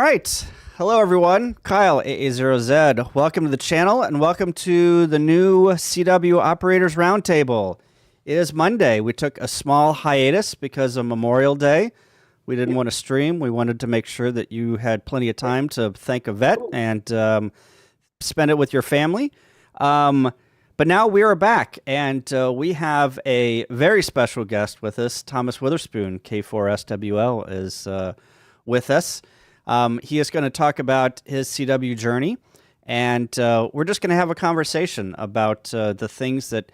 All right. Hello, everyone. Kyle, AA0Z. Welcome to the channel and welcome to the new CW Operators Roundtable. It is Monday. We took a small hiatus because of Memorial Day. We didn't want to stream. We wanted to make sure that you had plenty of time to thank a vet and spend it with your family. But now we are back, and we have a very special guest with us. Thomas Witherspoon, K4SWL, is with us. He is going to talk about his CW journey, and we're just going to have a conversation about the things that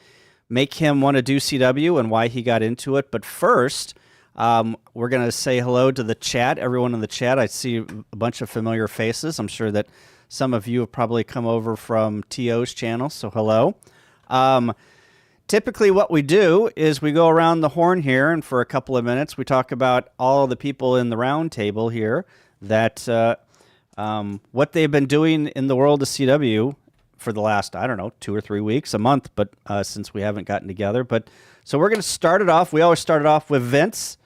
make him want to do CW and why he got into it. But first, we're going to say hello to the chat, everyone in the chat. I see a bunch of familiar faces. I'm sure that some of you have probably come over from TO's channel, so hello. Typically what we do is we go around the horn here, and for a couple of minutes we talk about all the people in the round table here, that what they've been doing in the world of CW for the last, I don't know, 2 or 3 weeks, a month, but since we haven't gotten together. But so we're going to start it off. We always start it off with Vince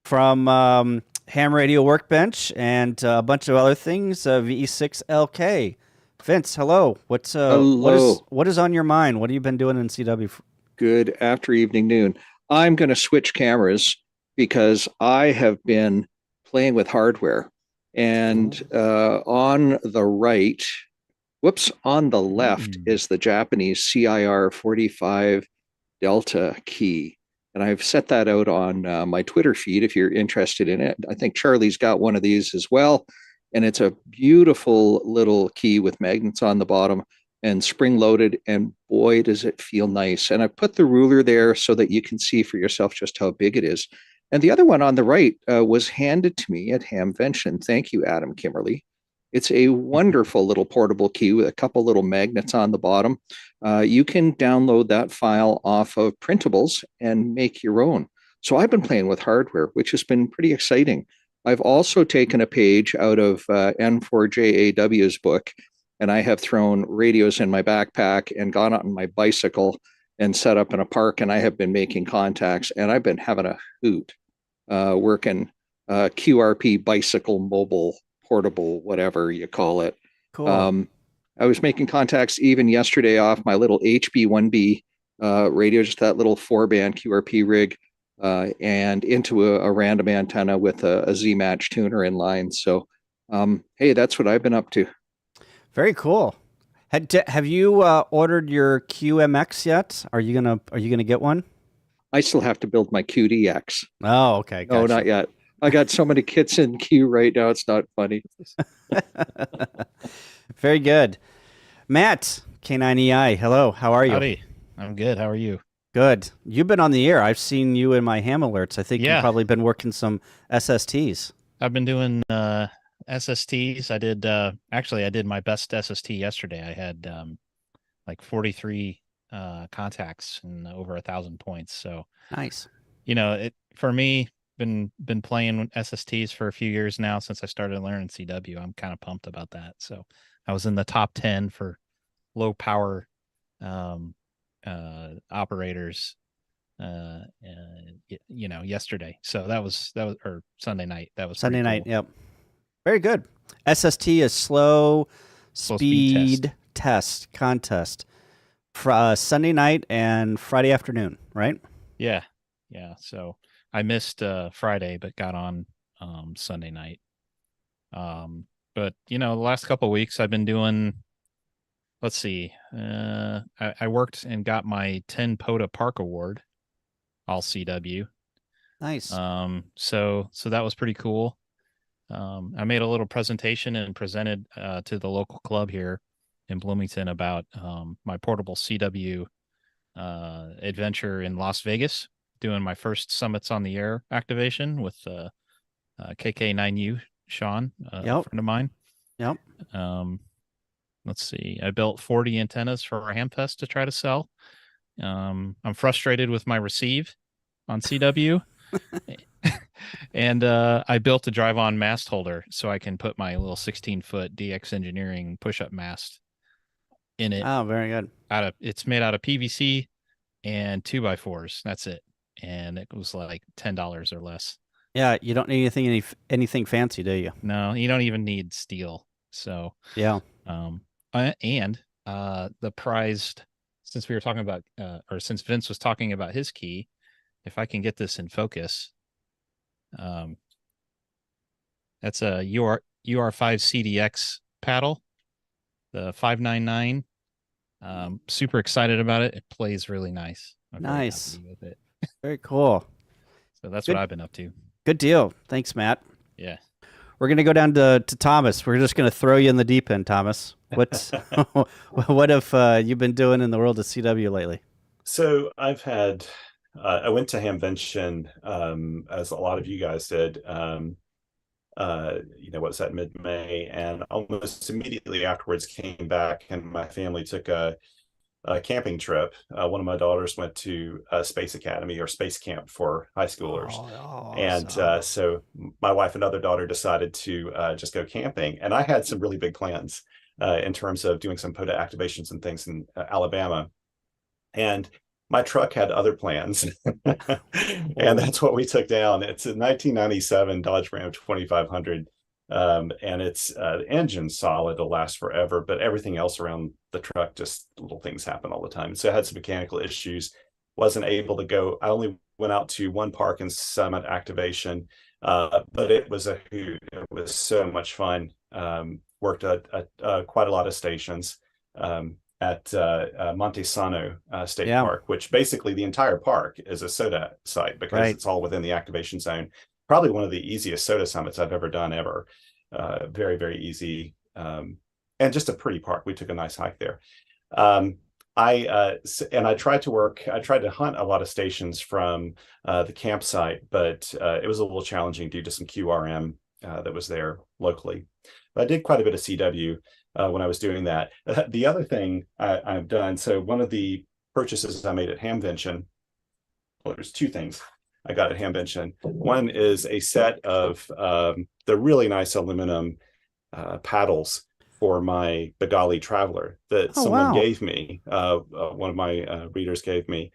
from Ham Radio Workbench and a bunch of other things, VE6LK. Vince, hello. Hello. What is on your mind? What have you been doing in CW? Good after evening noon. I'm going to switch cameras because I have been playing with hardware. And on the right, on the left is the Japanese CIR 45 Delta key. And I've set that out on my Twitter feed if you're interested in it. I think Charlie's got one of these as well. And it's a beautiful little key with magnets on the bottom and spring loaded. And boy, does it feel nice. And I put the ruler there so that you can see for yourself just how big it is. And the other one on the right was handed to me at Hamvention. Thank you, Adam Kimmerly. It's a wonderful little portable key with a couple little magnets on the bottom. You can download that file off of printables and make your own. So I've been playing with hardware, which has been pretty exciting. I've also taken a page out of N4JAW's book, and I have thrown radios in my backpack and gone out on my bicycle and set up in a park, and I have been making contacts, and I've been having a hoot working QRP bicycle mobile portable, whatever you call it. Cool. I was making contacts even yesterday off my little HB1B radio, just that little 4-band QRP rig, and into a random antenna with a Z-Match tuner in line. So, hey, that's what I've been up to. Very cool. Have you ordered your QMX yet? Are you gonna get one? I still have to build my QDX. Oh, okay, No, gotcha. not yet. I got so many kits in queue right now. It's not funny. Very good. Matt, K9EI, hello. How are you? Howdy. I'm good. How are you? Good. You've been on the air. I've seen you in my ham alerts. I think you've Yeah, probably been working some SSTs. I've been doing SSTs. I did my best SST yesterday. I had like 43 contacts and over 1,000 points. So, Nice. it for me been playing SSTs for a few years now since I started learning CW. I'm kind of pumped about that. So, I was in the top 10 for low power um operators yesterday. So that was or Sunday night. That was pretty Sunday night. cool. Yep. Very good. SST is slow Speed speed test contest. Sunday night and Friday afternoon, right? Yeah. Yeah. So I missed Friday but got on Sunday night. But the last couple of weeks I've been doing, let's see. I worked and got my 10 POTA Park Award, all CW. Nice. So that was pretty cool. I made a little presentation and presented to the local club here in Bloomington about my portable CW adventure in Las Vegas, doing my first Summits on the Air activation with KK9U Sean, a Yep. friend of mine. Yep. Let's see. I built 40 antennas for our Hamfest to try to sell. I'm frustrated with my receive on CW. And I built a drive-on mast holder so I can put my little 16-foot DX Engineering push-up mast in it. Oh, very good. It's made out of PVC and 2x4s. That's it. And it was like $10 or less. Yeah, you don't need anything fancy, do you? No, you don't even need steel. So, Yeah. um, and the prized, since we were talking about, or since Vince was talking about his key, if I can get this in focus, um, that's a UR5 CDX paddle, the 599. Super excited about it. It plays really nice. I'm very Nice. happy with it. Very cool. So that's what Good I've been up to. good deal. Thanks, Matt. Yeah. We're gonna go down to Thomas. We're just gonna throw you in the deep end, Thomas. What's what have you been doing in the world of CW lately? So I went to Hamvention, as a lot of you guys did, what's that, mid-May, and almost immediately afterwards came back, and my family took a camping trip. One of my daughters went to Space Academy or Space Camp for high schoolers. Oh, And awesome. so my wife and other daughter decided to just go camping. And I had some really big plans in terms of doing some POTA activations and things in Alabama. And my truck had other plans. And that's what we took down. It's a 1997 Dodge Ram 2500. And it's the engine's solid, it'll last forever, but everything else around the truck, just little things happen all the time. So I had some mechanical issues, wasn't able to go. I only went out to one park in Summit activation, but it was a hoot. It was so much fun. Worked at quite a lot of stations. At Monte Sano State Yeah, Park, which basically the entire park is a soda site because right. it's all within the activation zone. Probably one of the easiest soda summits I've ever done ever. Very, very easy. And just a pretty park. We took a nice hike there. I tried to hunt a lot of stations from the campsite, but it was a little challenging due to some QRM that was there locally. But I did quite a bit of CW when I was doing that. The other thing I've done, so one of the purchases I made at Hamvention, well, there's two things I got at Hamvention. One is a set of the really nice aluminum paddles for my Bengali Traveler that Oh, someone wow. gave me. One of my readers gave me,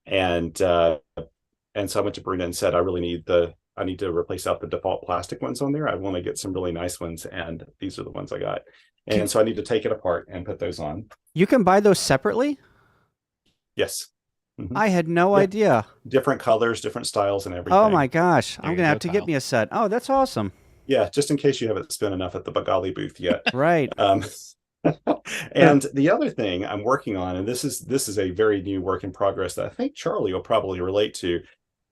and so I went to Bruna and said, I need to replace out the default plastic ones on there. I want to get some really nice ones, and these are the ones I got. Can And so I need to take it apart and put those on. you can buy those separately? Yes. Mhm. I had no Yeah. idea. Different colors, different styles, and Oh my everything. gosh. There I'm you gonna go, have to get Kyle. me a set. Oh, that's awesome. Yeah, just in case you haven't spent enough at the Bengali booth yet. Right. Um, and the other thing I'm working on, and this is a very new work in progress that I think Charlie will probably relate to.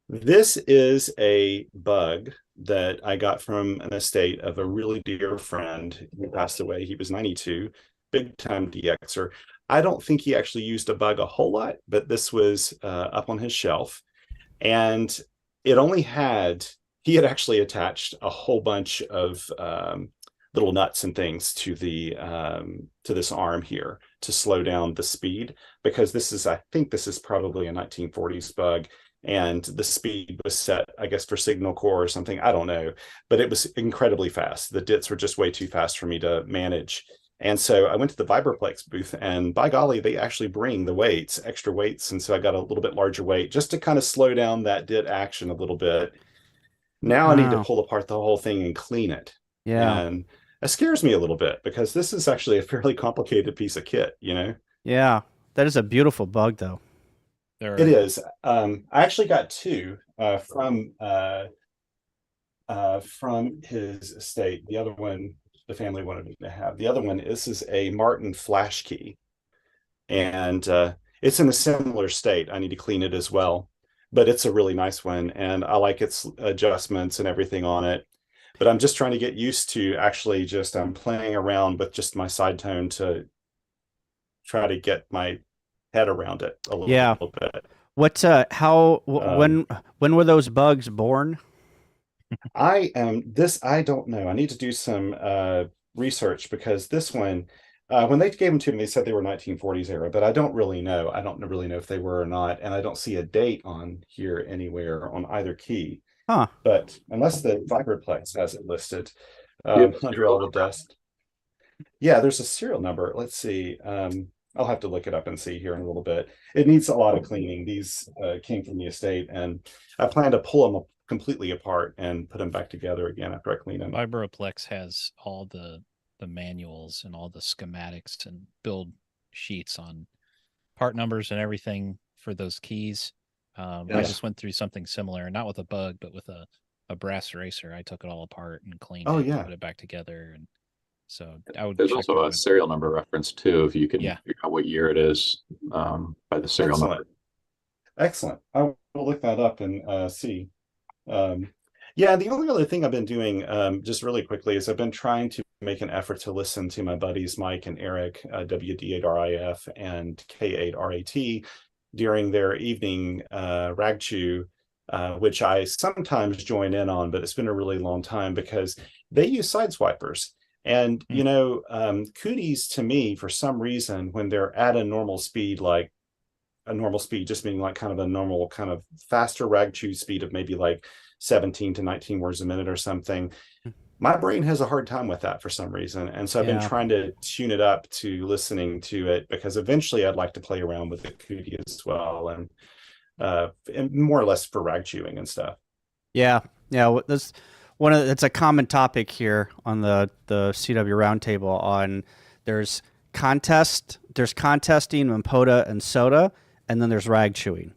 This is a bug that I got from an estate of a really dear friend who passed away. He was 92, big time DXer. I don't think he actually used a bug a whole lot, but this was up on his shelf. And it only had, he had actually attached a whole bunch of little nuts and things to this arm here to slow down the speed, because I think this is probably a 1940s bug, and the speed was set, I guess, for signal core or something. I don't know, but it was incredibly fast. The dits were just way too fast for me to manage. And so I went to the Vibraplex booth, and by golly, they actually bring the weights, extra weights. And so I got a little bit larger weight just to kind of slow down that dit action a little bit. Now I need to Wow. pull apart the whole thing and clean it. Yeah. And it scares me a little bit because this is actually a fairly complicated piece of kit, you know? Yeah. That is a beautiful bug though. It There. is. I actually got two from his estate. The other one, the family wanted me to have. The other one, this is a Martin flash key, and it's in a similar state. I need to clean it as well, but it's a really nice one, and I like its adjustments and everything on it. But I'm just trying to get used to actually just I'm playing around with just my side tone to try to get my head around it a Yeah. little bit. What Um, when were those bugs born? I don't know. I need to do some research because this one, when they gave them to me, they said they were 1940s era, but I don't really know. I don't really know if they were or not, and I don't see a date on here anywhere on either key. Huh. But unless the Vibraplex has it listed Yep. under all the dust. Yeah, there's a serial number. Let's see. I'll have to look it up and see here in a little bit. It needs a lot of cleaning. These came from the estate, and I plan to pull them completely apart and put them back together again after I clean them. Vibroplex has all the manuals and all the schematics and build sheets on part numbers and everything for those keys. I Yes. just went through something similar, not with a bug, but with a brass eraser. I took it all apart and cleaned Oh, it, yeah. put it back together, and so I would. There's check also your a web- serial number reference too, if you can Yeah. figure out what year it is by the serial Excellent. number. Excellent. I will look that up and see. Yeah, the only other thing I've been doing, just really quickly, is I've been trying to make an effort to listen to my buddies Mike and Eric, WD8RIF and K8RAT, during their evening rag chew, which I sometimes join in on, but it's been a really long time because they use sideswipers. And, you know, cooties to me, for some reason, when they're at a normal speed, like a normal speed, just meaning like kind of a normal kind of faster rag chew speed of maybe like 17 to 19 words a minute or something, my brain has a hard time with that for some reason. And so I've been trying to tune it up to listening to it, because eventually I'd like to play around with the cootie as well, and more or less for rag chewing and stuff. Yeah. That's it's a common topic here on the CW roundtable. On there's contesting on POTA and SOTA, and then there's rag chewing,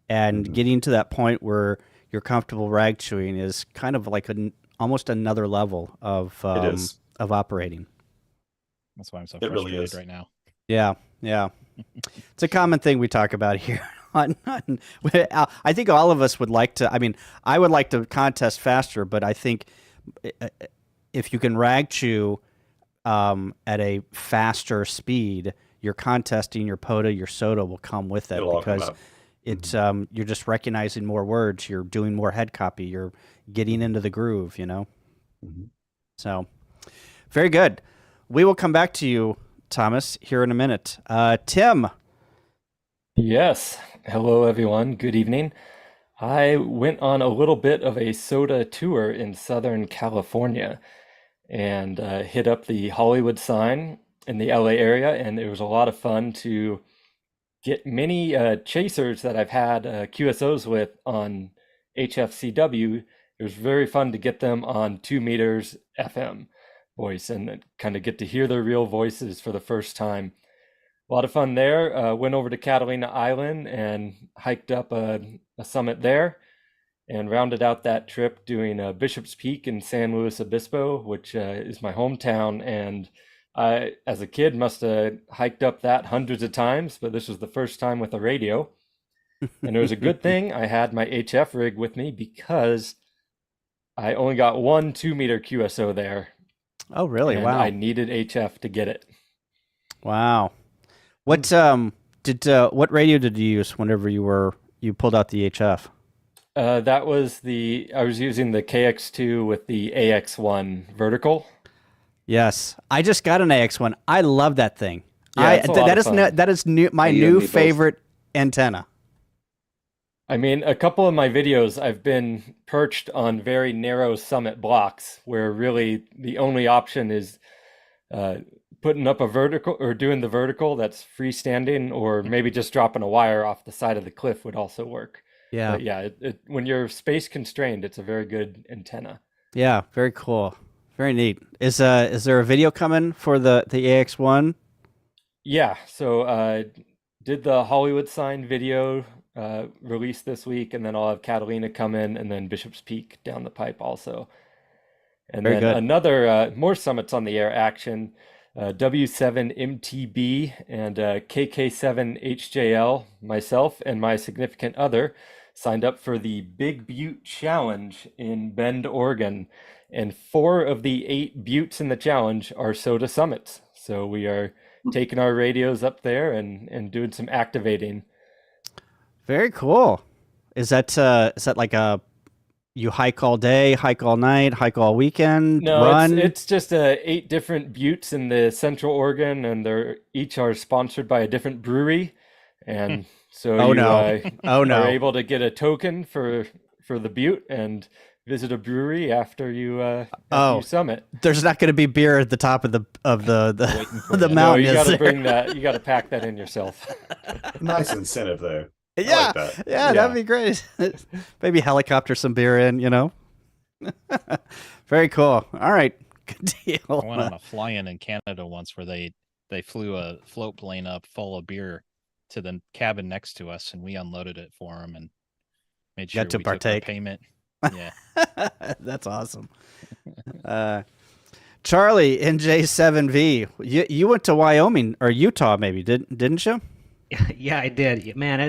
and getting to that point where you're comfortable rag chewing is kind of like almost another level of operating. That's why I'm so It really frustrated is. right now. Yeah. It's a common thing we talk about here. I think all of us would like to. I mean, I would like to contest faster, but I think if you can rag chew at a faster speed, your contesting, your POTA, your SOTA will come with it. It'll all come because up. it's you're just recognizing more words, you're doing more head copy, you're getting into the groove, you know. So very good. We will come back to you, Thomas, here in a minute. Tim. Yes. Hello, everyone. Good evening. I went on a little bit of a SOTA tour in Southern California and hit up the Hollywood sign in the LA area, and it was a lot of fun to get many chasers that I've had QSOs with on HFCW. It was very fun to get them on 2 meters FM voice and kind of get to hear their real voices for the first time. A lot of fun there. Went over to Catalina Island and hiked up a summit there, and rounded out that trip doing Bishop's Peak in San Luis Obispo, which is my hometown. And I, as a kid, must have hiked up that hundreds of times, but this was the first time with a radio. And it was a good thing I had my HF rig with me, because I only got one 2 meter QSO there. Oh, really? And Wow. I needed HF to get it. Wow. What what radio did you use whenever you pulled out the HF? That was I was using the KX2 with the AX1 vertical. Yes, I just got an AX1. I love that thing. Yeah, it's a lot of fun. That is my You and new me both. favorite antenna. I mean, a couple of my videos, I've been perched on very narrow summit blocks where really the only option is putting up a vertical or doing the vertical that's freestanding, or maybe just dropping a wire off the side of the cliff would also work. Yeah. But yeah, when you're space constrained, it's a very good antenna. Yeah, very cool. Very neat. Is there a video coming for the AX1? Yeah, so did the Hollywood sign video release this week, and then I'll have Catalina come in, and then Bishop's Peak down the pipe also. And Very then good. another more summits on the air action, W7MTB and KK7HJL, myself and my significant other signed up for the Big Butte Challenge in Bend, Oregon. And 4 of the 8 buttes in the challenge are SOTA summits. So we are taking our radios up there and doing some activating. Very cool. Is that like you hike all day, hike all night, hike all weekend, No, run? it's just 8 different buttes in the Central Oregon, and they're each are sponsored by a different brewery. And so Oh, you no. Oh, no. are able to get a token for the butte and visit a brewery after you Oh. you summit. There's not going to be beer at the top of the Waiting for the you. No, mountain. you is got to there? bring that. You got to pack that in yourself. Nice incentive though. I Yeah, like that. yeah, that'd be great. Maybe helicopter some beer in, you know. Very cool. All right, good I went deal. on a fly-in in Canada once where they flew a float plane up full of beer to the cabin next to us, and we unloaded it for them and made sure Got to we took partake. the payment. Yeah, That's awesome. Charlie, NJ7V, you went to Wyoming or Utah, maybe didn't you? Yeah, I did. Man,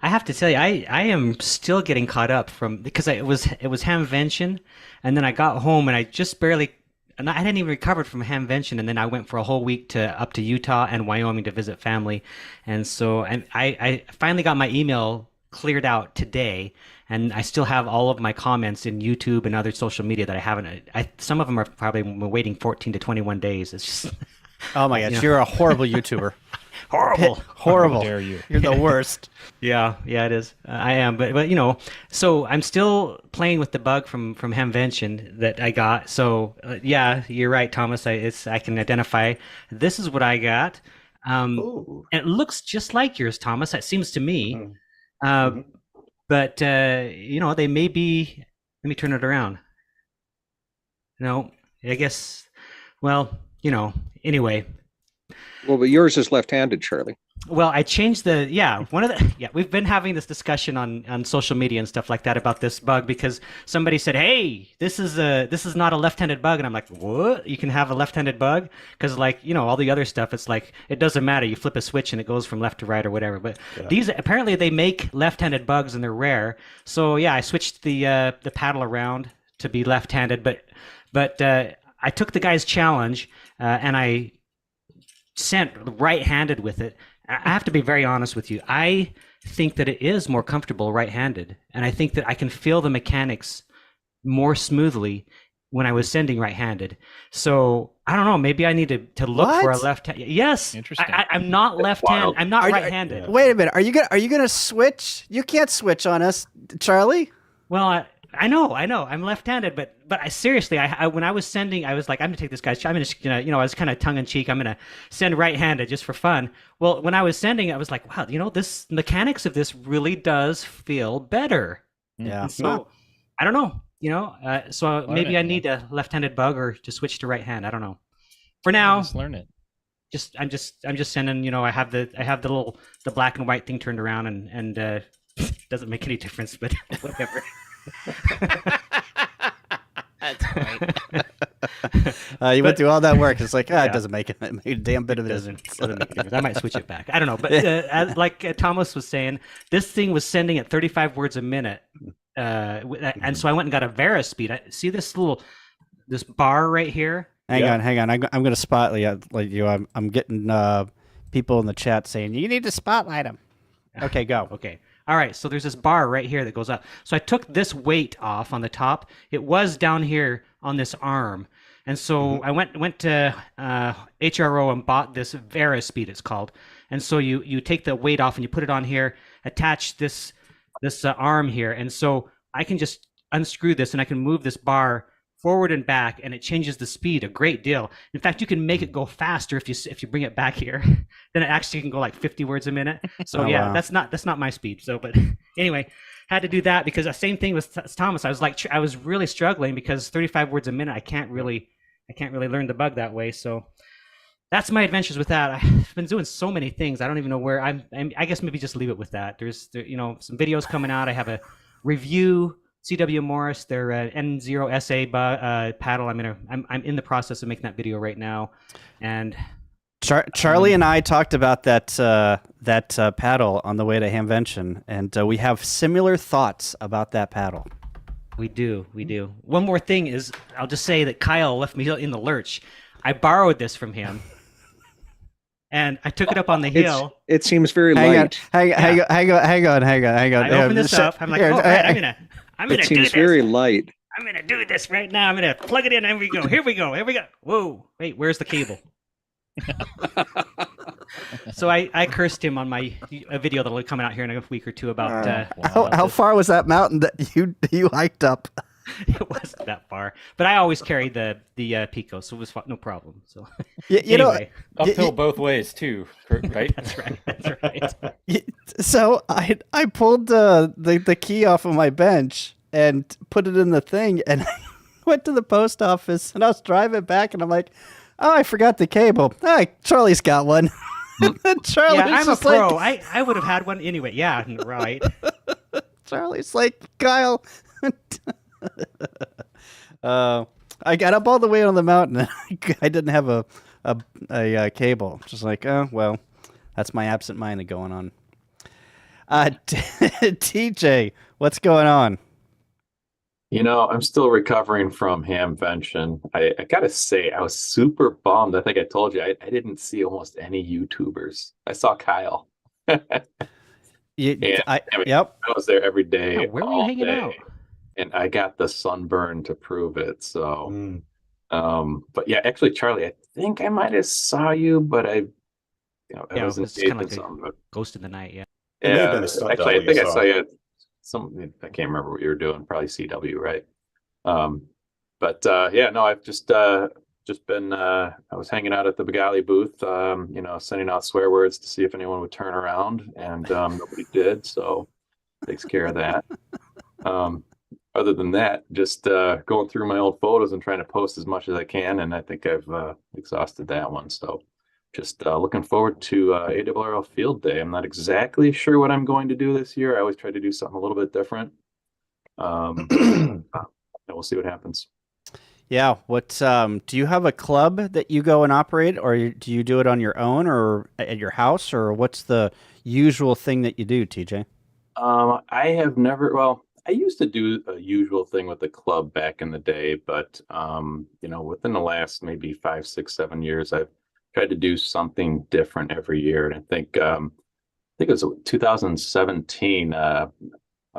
I have to tell you, I am still getting caught up because it was Hamvention, and then I got home and I just barely, and I hadn't even recovered from Hamvention, and then I went for a whole week up to Utah and Wyoming to visit family, and so I finally got my email cleared out today, and I still have all of my comments in YouTube and other social media that I haven't. Some of them are probably waiting 14 to 21 days. It's just Oh my gosh, you're a horrible YouTuber. horrible. Horrible. How dare you? You're the worst. Yeah, it is. I am, but you know, so I'm still playing with the bug from Hamvention that I got. So yeah, you're right, Thomas. I can identify. This is what I got. Ooh. And it looks just like yours, Thomas. It seems to me. Mhm. But you know, they may be. Let me turn it around. No, I guess. Well, you know. Anyway. Well, but yours is left-handed, Charlie. Well, I changed we've been having this discussion on social media and stuff like that about this bug because somebody said, "Hey, this is not a left-handed bug," and I'm like, "What? You can have a left-handed bug?" Because like you know all the other stuff, it's like it doesn't matter. You flip a switch and it goes from left to right or whatever. But these apparently they make left-handed bugs and they're rare. So yeah, I switched the paddle around to be left-handed, but I took the guy's challenge and I sent right-handed with it. I have to be very honest with you. I think that it is more comfortable right-handed, and I think that I can feel the mechanics more smoothly when I was sending right-handed. So I don't know. Maybe I need to look for a What? left hand. Yes, Interesting. I'm not left-handed. wild. I'm not Are you- right-handed. Wait a minute. Are you gonna switch? You can't switch on us, Charlie. Well, I know. I'm left-handed, but I seriously, when I was sending, I was like, I'm gonna take this guy's. I'm just gonna, you know, I was kind of tongue-in-cheek. I'm gonna send right-handed just for fun. Well, when I was sending, I was like, wow, you know, this mechanics of this really does feel better. Yeah. And so I don't know, you know. So Learn maybe it, I man. need a left-handed bug or to switch to right hand. I don't know. For now, Just learn it. I'm just sending. You know, I have the little black and white thing turned around and doesn't make any difference, but whatever. That's right. You went through all that work. It's like, Yeah. it doesn't make it. It made a damn bit of it. Doesn't make a difference. I might switch it back. I don't know, but like Thomas was saying, this thing was sending at 35 words a minute, and so I went and got a Vera speed. See this bar right here? Hang Yeah. on. I'm going to spotlight you. I'm getting people in the chat saying you need to spotlight them. Okay, go. Okay. All right. So there's this bar right here that goes up. So I took this weight off on the top. It was down here on this arm. And so I went to HRO and bought this Vera Speed, it's called. And so you take the weight off and you put it on here, attach this arm here. And so I can just unscrew this and I can move this bar forward and back, and it changes the speed a great deal. In fact, you can make it go faster if you bring it back here. Then it actually can go like 50 words a minute. So Oh, yeah, wow. that's not my speed. So, but anyway, had to do that because the same thing with Thomas. I was like, I was really struggling because 35 words a minute, I can't really learn the bug that way. So that's my adventures with that. I've been doing so many things. I don't even know where I guess maybe just leave it with that. There's you know, some videos coming out. I have a review. CW Morris, their N0SA paddle. I'm in the process of making that video right now, and Charlie and I talked about that paddle on the way to Hamvention, and we have similar thoughts about that paddle. we do. One more thing is, I'll just say that Kyle left me in the lurch. I borrowed this from him, and I took it up on the hill. It seems very Hang on, light. hang on. I open this up. I'm like, Here, oh, right, I'm gonna It do seems this. very light. I'm gonna do this right now. I'm gonna plug it in. Here we go. Here we go. Whoa! Wait, where's the cable? So I cursed him on a video that'll be coming out here in a week or two about. How far was that mountain that you hiked up? It wasn't that far, but I always carried the Pico, so it was no problem. So You know, anyway, Uphill both ways too, right? that's right. That's right. so I pulled the key off of my bench and put it in the thing, and I went to the post office, and I was driving back, and I'm like, oh, I forgot the cable. Ah, Charlie's got one. And Charlie's Yeah, I'm a just pro. like, I would have had one anyway. Yeah, right. Charlie's like, Kyle. I got up all the way on the mountain. And I didn't have a cable. Just like, oh well, that's my absent-minded going on. TJ, what's going on? I'm still recovering from Hamvention. I gotta say, I was super bummed. I think I told you I didn't see almost any YouTubers. I saw Kyle. Yep. I was there every day. Yeah, where were you all hanging day, out? And I got the sunburn to prove it. So, Mm. but yeah, actually, Charlie, I think I might have saw you, but I Yeah, was it's engaged kind in of like something. But Ghost in the Night. Yeah. It may have yeah, been a stunt actually, double I think you I saw. saw you. I can't remember what you were doing. Probably CW, right? But yeah, no, I've just been I was hanging out at the Begali booth, sending out swear words to see if anyone would turn around, and nobody did, so takes care of that. Other than that, just going through my old photos and trying to post as much as I can, and I think I've exhausted that one. So just looking forward to ARRL Field Day. I'm not exactly sure what I'm going to do this year. I always try to do something a little bit different. And we'll see what happens. Yeah. What do you have a club that you go and operate, or do you do it on your own, or at your house, or what's the usual thing that you do, TJ? I have never, well, I used to do a usual thing with the club back in the day, but within the last maybe 5, 6, 7 years, I've tried to do something different every year. And I think it was 2017, a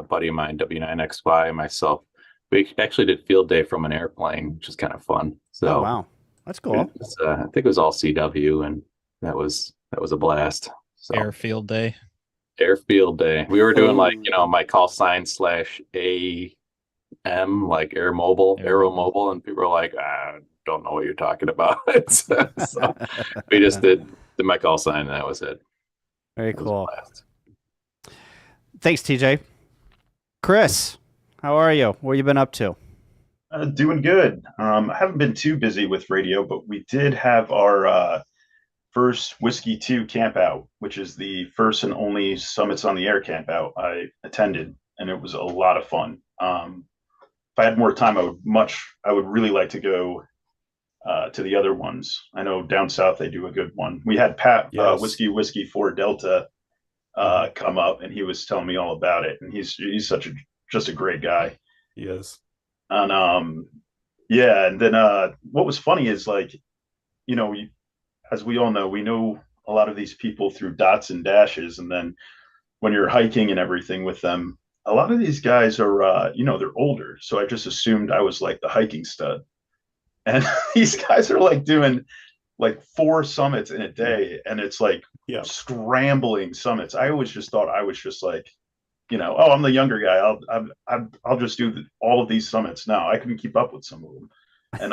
buddy of mine, W9XY, and myself, we actually did field day from an airplane, which is kind of fun. So Oh wow, that's cool. I think it was all CW, and that was a blast. So Airfield day. Airfield day. We were doing my call sign /AM, like Aero Mobile, and people were like, I don't know what you're talking about. So we just did my call sign, and that was it. Very It was a cool. blast. Thanks, TJ. Chris, how are you? What have you been up to? Doing good. I haven't been too busy with radio, but we did have our first Whiskey 2 camp out, which is the first and only Summits on the Air camp out I attended, and it was a lot of fun. If I had more time, I would really like to go to the other ones. I know down south they do a good one. We had Pat Yes. Whiskey 4 Delta come up, and he was telling me all about it, and he's just a great guy. Yes. And yeah, and then what was funny is, like, as we all know, we know a lot of these people through dots and dashes, and then when you're hiking and everything with them, a lot of these guys are they're older, so I just assumed I was like the hiking stud, and these guys are like doing like 4 summits in a day, and it's like Yeah. scrambling summits. I always just thought I was just like, oh, I'm the younger guy. I'll just do all of these summits. No, I couldn't keep up with some of them, and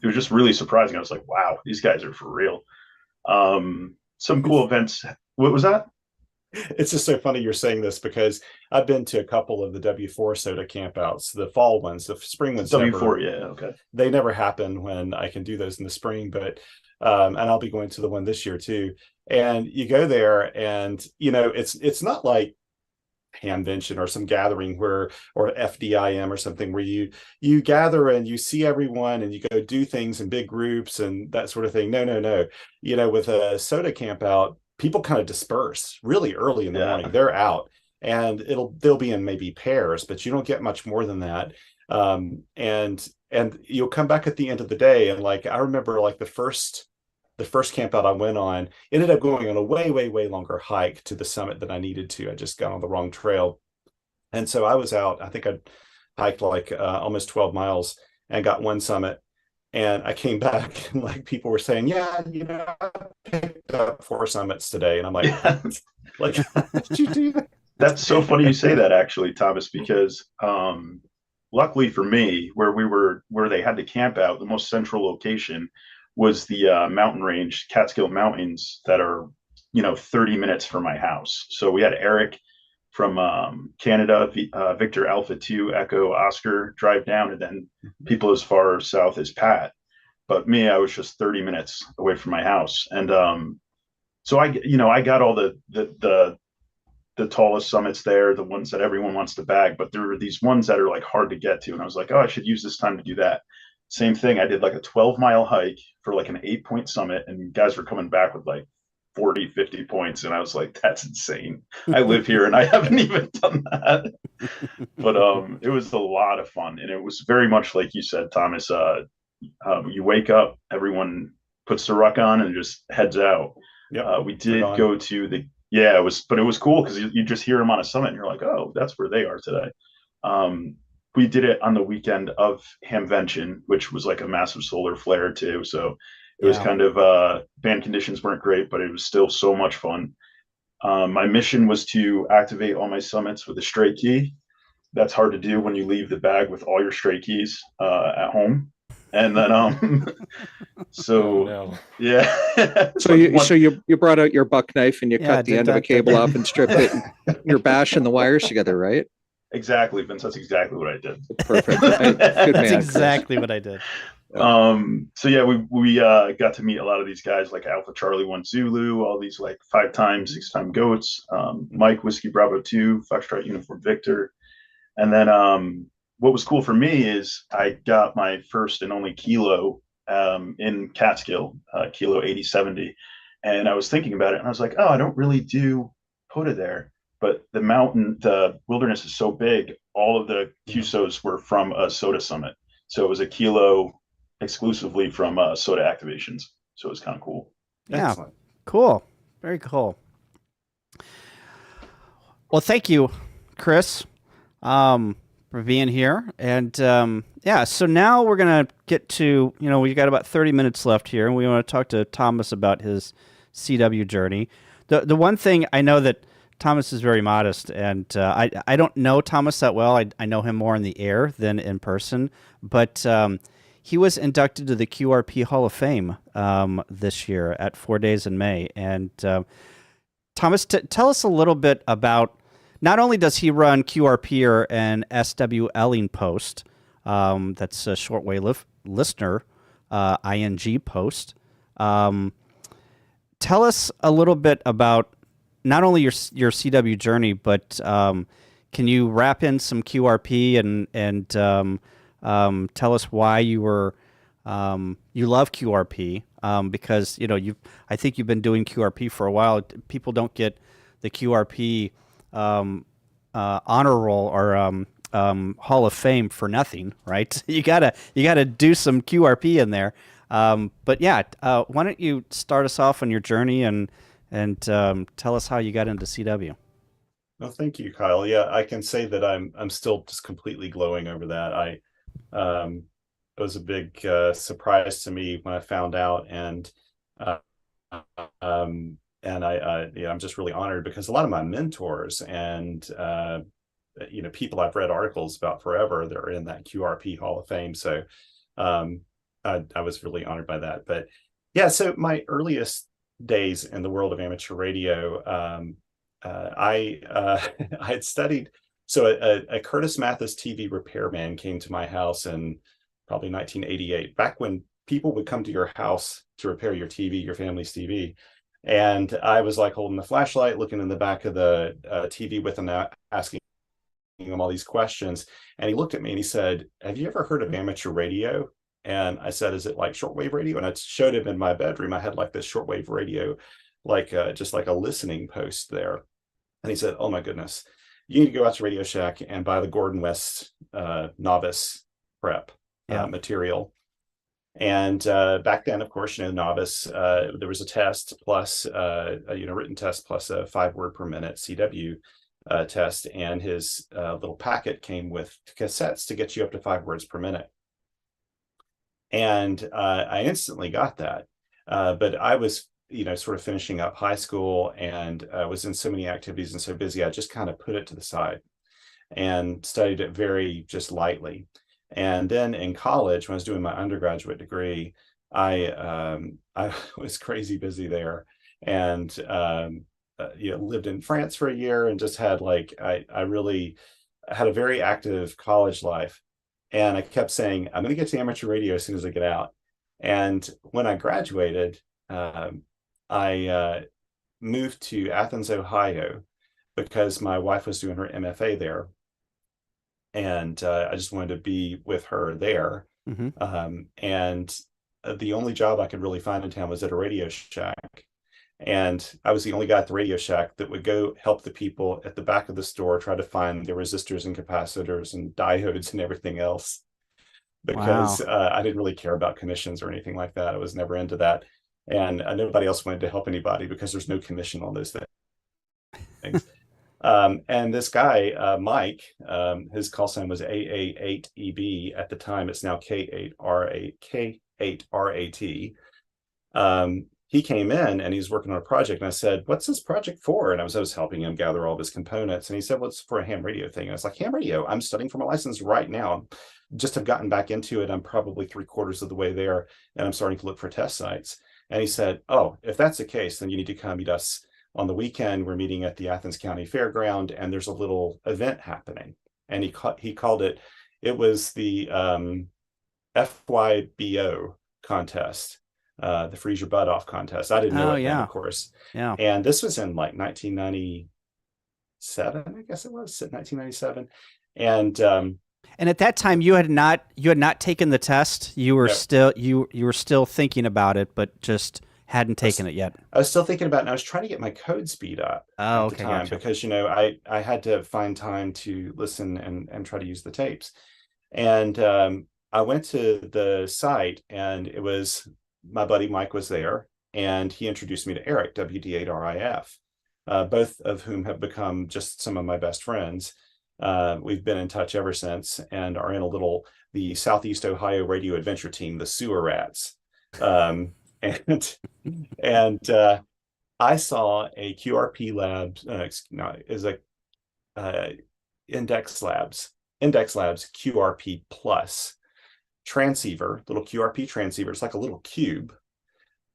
it was just really surprising. I was like, wow, these guys are for real. Some cool events. What was that? It's just so funny you're saying this, because I've been to a couple of the W4 soda campouts, the fall ones. The spring ones W4, yeah, okay. they never happen when I can do those in the spring, but and I'll be going to the one this year too. And you go there, and it's not like Hamvention or some gathering or FDIM or something where you gather and you see everyone and you go do things in big groups and that sort of thing. No. With a soda camp out, people kind of disperse really early in the morning. They're out, and they'll be in maybe pairs, but you don't get much more than that. And you'll come back at the end of the day, and like I remember, like the first camp out I went on ended up going on a way, way, way longer hike to the summit than I needed to. I just got on the wrong trail. And so I was out, I think I hiked like almost 12 miles and got one summit. And I came back, and like people were saying, yeah, I picked up 4 summits today. And I'm like, like, how did you do that? That's so funny you say that, actually, Thomas, because luckily for me, where they had to camp out, the most central location was the mountain range, Catskill Mountains, that are 30 minutes from my house. So we had Eric from Canada, Victor Alpha 2 Echo Oscar drive down, and then people as far south as Pat. But me, I was just 30 minutes away from my house, and so I got all the tallest summits there, the ones that everyone wants to bag, but there are these ones that are like hard to get to, and I was like, oh, I should use this time to do that. Same thing, I did like a 12-mile hike for like an 8-point summit, and guys were coming back with like 40, 50 points. And I was like, that's insane. I live here and I haven't even done that. But it was a lot of fun. And it was very much like you said, Thomas, you wake up, everyone puts the ruck on and just heads out. Yep. We did go to it was cool because you just hear them on a summit and you're like, oh, that's where they are today. We did it on the weekend of Hamvention, which was like a massive solar flare too. So it was kind of band conditions weren't great, but it was still so much fun. My mission was to activate all my summits with a stray key. That's hard to do when you leave the bag with all your stray keys at home. And then yeah. So you brought out your buck knife and you cut the end of a cable off and stripped it. And you're bashing the wires together, right? Exactly, Vince. That's exactly what I did. Perfect. Good man. That's exactly what I did. So yeah, we got to meet a lot of these guys like Alpha Charlie 1 Zulu, all these like 5-time, 6-time goats, Mike Whiskey Bravo 2, Foxtrot Uniform Victor. And then what was cool for me is I got my first and only kilo in Catskill, kilo 8070. And I was thinking about it and I was like, oh, I don't really do POTA there. But the wilderness is so big, all of the QSOs were from a SOTA summit. So it was a kilo exclusively from SOTA activations. So it was kind of cool. Yeah. Excellent. Cool. Very cool. Well, thank you, Chris, for being here. And so now we're going to get to, we got about 30 minutes left here, and we want to talk to Thomas about his CW journey. The one thing I know that Thomas is very modest, and I don't know Thomas that well. I know him more in the air than in person, but he was inducted to the QRP Hall of Fame this year at 4 Days in May. And Thomas, tell us a little bit about, not only does he run QRP and SWLing Post, that's a shortwave listener, ING Post. Tell us a little bit about not only your CW journey, but can you wrap in some QRP and tell us why you were you love QRP because I think you've been doing QRP for a while. People don't get the QRP honor roll or Hall of Fame for nothing, right? You gotta do some QRP in there. But yeah, why don't you start us off on your journey and tell us how you got into CW. Well, thank you, Kyle. Yeah, I can say that I'm still just completely glowing over that. It was a big surprise to me when I found out, and I'm just really honored because a lot of my mentors and people I've read articles about forever, they're in that QRP Hall of Fame. So I was really honored by that. But yeah, so my earliest days in the world of amateur radio, I had studied. So a Curtis Mathis TV repairman came to my house in probably 1988, back when people would come to your house to repair your TV, your family's TV. And I was like holding the flashlight, looking in the back of the TV with him, asking him all these questions. And he looked at me and he said, "Have you ever heard of amateur radio?" And I said, "Is it like shortwave radio?" And I showed him in my bedroom. I had like this shortwave radio, like just like a listening post there. And he said, "Oh my goodness, you need to go out to Radio Shack and buy the Gordon West novice prep material." And back then, of course, novice, there was a test plus a written test plus a 5-word per minute CW test, and his little packet came with cassettes to get you up to 5 words per minute. And I instantly got that, but I was sort of finishing up high school and was in so many activities and so busy, I just kind of put it to the side. and studied it very just lightly. And then in college, when I was doing my undergraduate degree, I was crazy busy there, and lived in France for a year, and just had I really had a very active college life. And I kept saying, I'm going to get to amateur radio as soon as I get out. And when I graduated, I moved to Athens, Ohio, because my wife was doing her MFA there. And I just wanted to be with her there. And the only job I could really find in town was at a Radio Shack. And I was the only guy at the Radio Shack that would go help the people at the back of the store try to find the resistors and capacitors and diodes and everything else, because I didn't really care about commissions or anything like that. I was never into that. And nobody else wanted to help anybody because there's no commission on those things. And this guy, Mike, his call sign was AA8EB. At the time, it's now K8RAT. He came in and he's working on a project, and I said, "What's this project for?" And I was helping him gather all of his components. And he said, "Well, it's for a ham radio thing." And I was like, "Ham radio? I'm studying for my license right now. Just have gotten back into it. I'm probably 3/4 of the way there, and I'm starting to look for test sites." And he said, "Oh, if that's the case, then you need to come meet us on the weekend. We're meeting at the Athens County Fairground, and there's a little event happening." And he called it. It was the FYBO contest. The Freeze Your Butt Off contest. I didn't know it then, of course. Yeah. And this was in like 1997, I guess it was, 1997. And at that time you had not taken the test. You were still you were still thinking about it, but just hadn't taken it yet. I was still thinking about it, and I was trying to get my code speed up at the time, because I had to find time to listen and try to use the tapes. And I went to the site, and it was my buddy Mike was there, and he introduced me to Eric, WD8RIF, both of whom have become just some of my best friends. We've been in touch ever since, and are in the Southeast Ohio Radio Adventure Team, the Sewer Rats. And I saw a QRP Labs, Index Labs QRP Plus transceiver, little QRP transceiver. It's like a little cube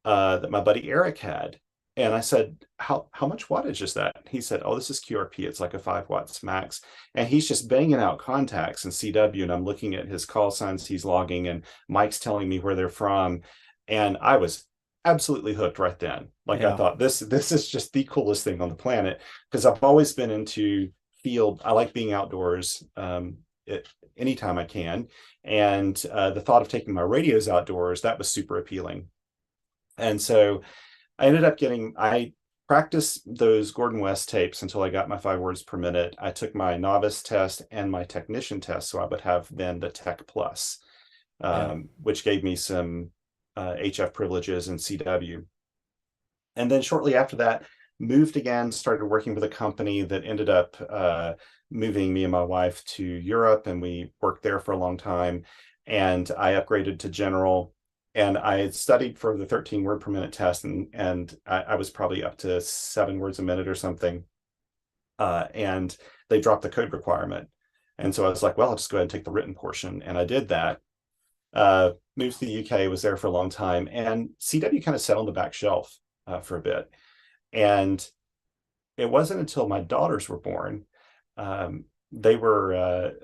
that my buddy Eric had. And I said, how much wattage is that? He said, "Oh, this is QRP. It's like a 5 watts max." And he's just banging out contacts in CW, and I'm looking at his call signs he's logging, and Mike's telling me where they're from. And I was absolutely hooked right then. I thought, this is just the coolest thing on the planet, because I've always been into field. I like being outdoors anytime I can. And the thought of taking my radios outdoors, that was super appealing. And so I ended up I practiced those Gordon West tapes until I got my 5 words per minute. I took my novice test and my technician test, so I would have then the Tech Plus, which gave me some HF privileges in CW. And then shortly after that, moved again, started working with a company that ended up moving me and my wife to Europe, and we worked there for a long time. And I upgraded to general, and I had studied for the 13 word per minute test, and I was probably up to 7 words a minute or something. And they dropped the code requirement. And so I was like, well, I'll just go ahead and take the written portion. And I did that. Moved to the UK, was there for a long time, and CW kind of sat on the back shelf for a bit. And it wasn't until my daughters were born. They were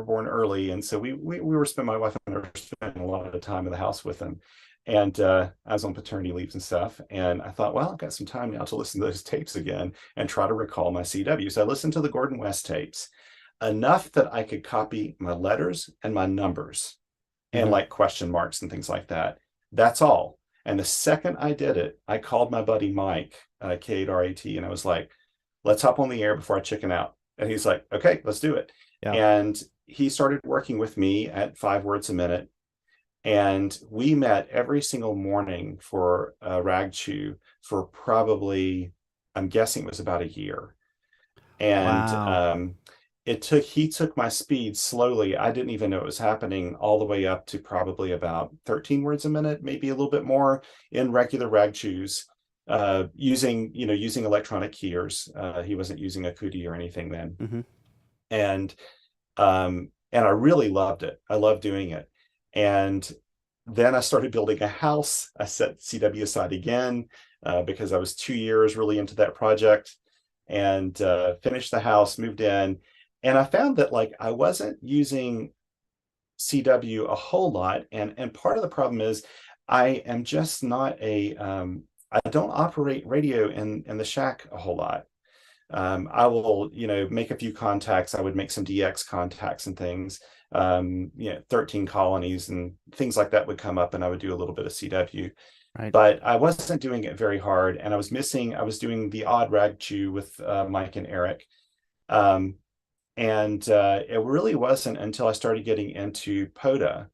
born early, and so we were my wife and I were spending a lot of the time in the house with them. And I was on paternity leaves and stuff, and I thought, well, I've got some time now to listen to those tapes again and try to recall my CW. So I listened to the Gordon West tapes enough that I could copy my letters and my numbers and like question marks and things like that. That's all. And the second I did it, I called my buddy Mike, K8RAT, and I was like, "Let's hop on the air before I chicken out." And he's like, "Okay, let's do it." Yeah. And he started working with me at 5 words a minute. And we met every single morning for Rag Chew for probably, I'm guessing it was about a year. And he took my speed slowly. I didn't even know it was happening, all the way up to probably about 13 words a minute, maybe a little bit more in regular Rag Chews, using electronic keyers. He wasn't using a CUDI or anything then. and I really loved it. I loved doing it. And then I started building a house. I set CW aside again because I was 2 years really into that project, and finished the house, moved in, and I found that like I wasn't using CW a whole lot, and part of the problem is I am just not a I don't operate radio in the shack a whole lot. I will, make a few contacts. I would make some DX contacts and things. 13 colonies and things like that would come up, and I would do a little bit of CW. Right. But I wasn't doing it very hard, and I was doing the odd rag chew with Mike and Eric. It really wasn't until I started getting into POTA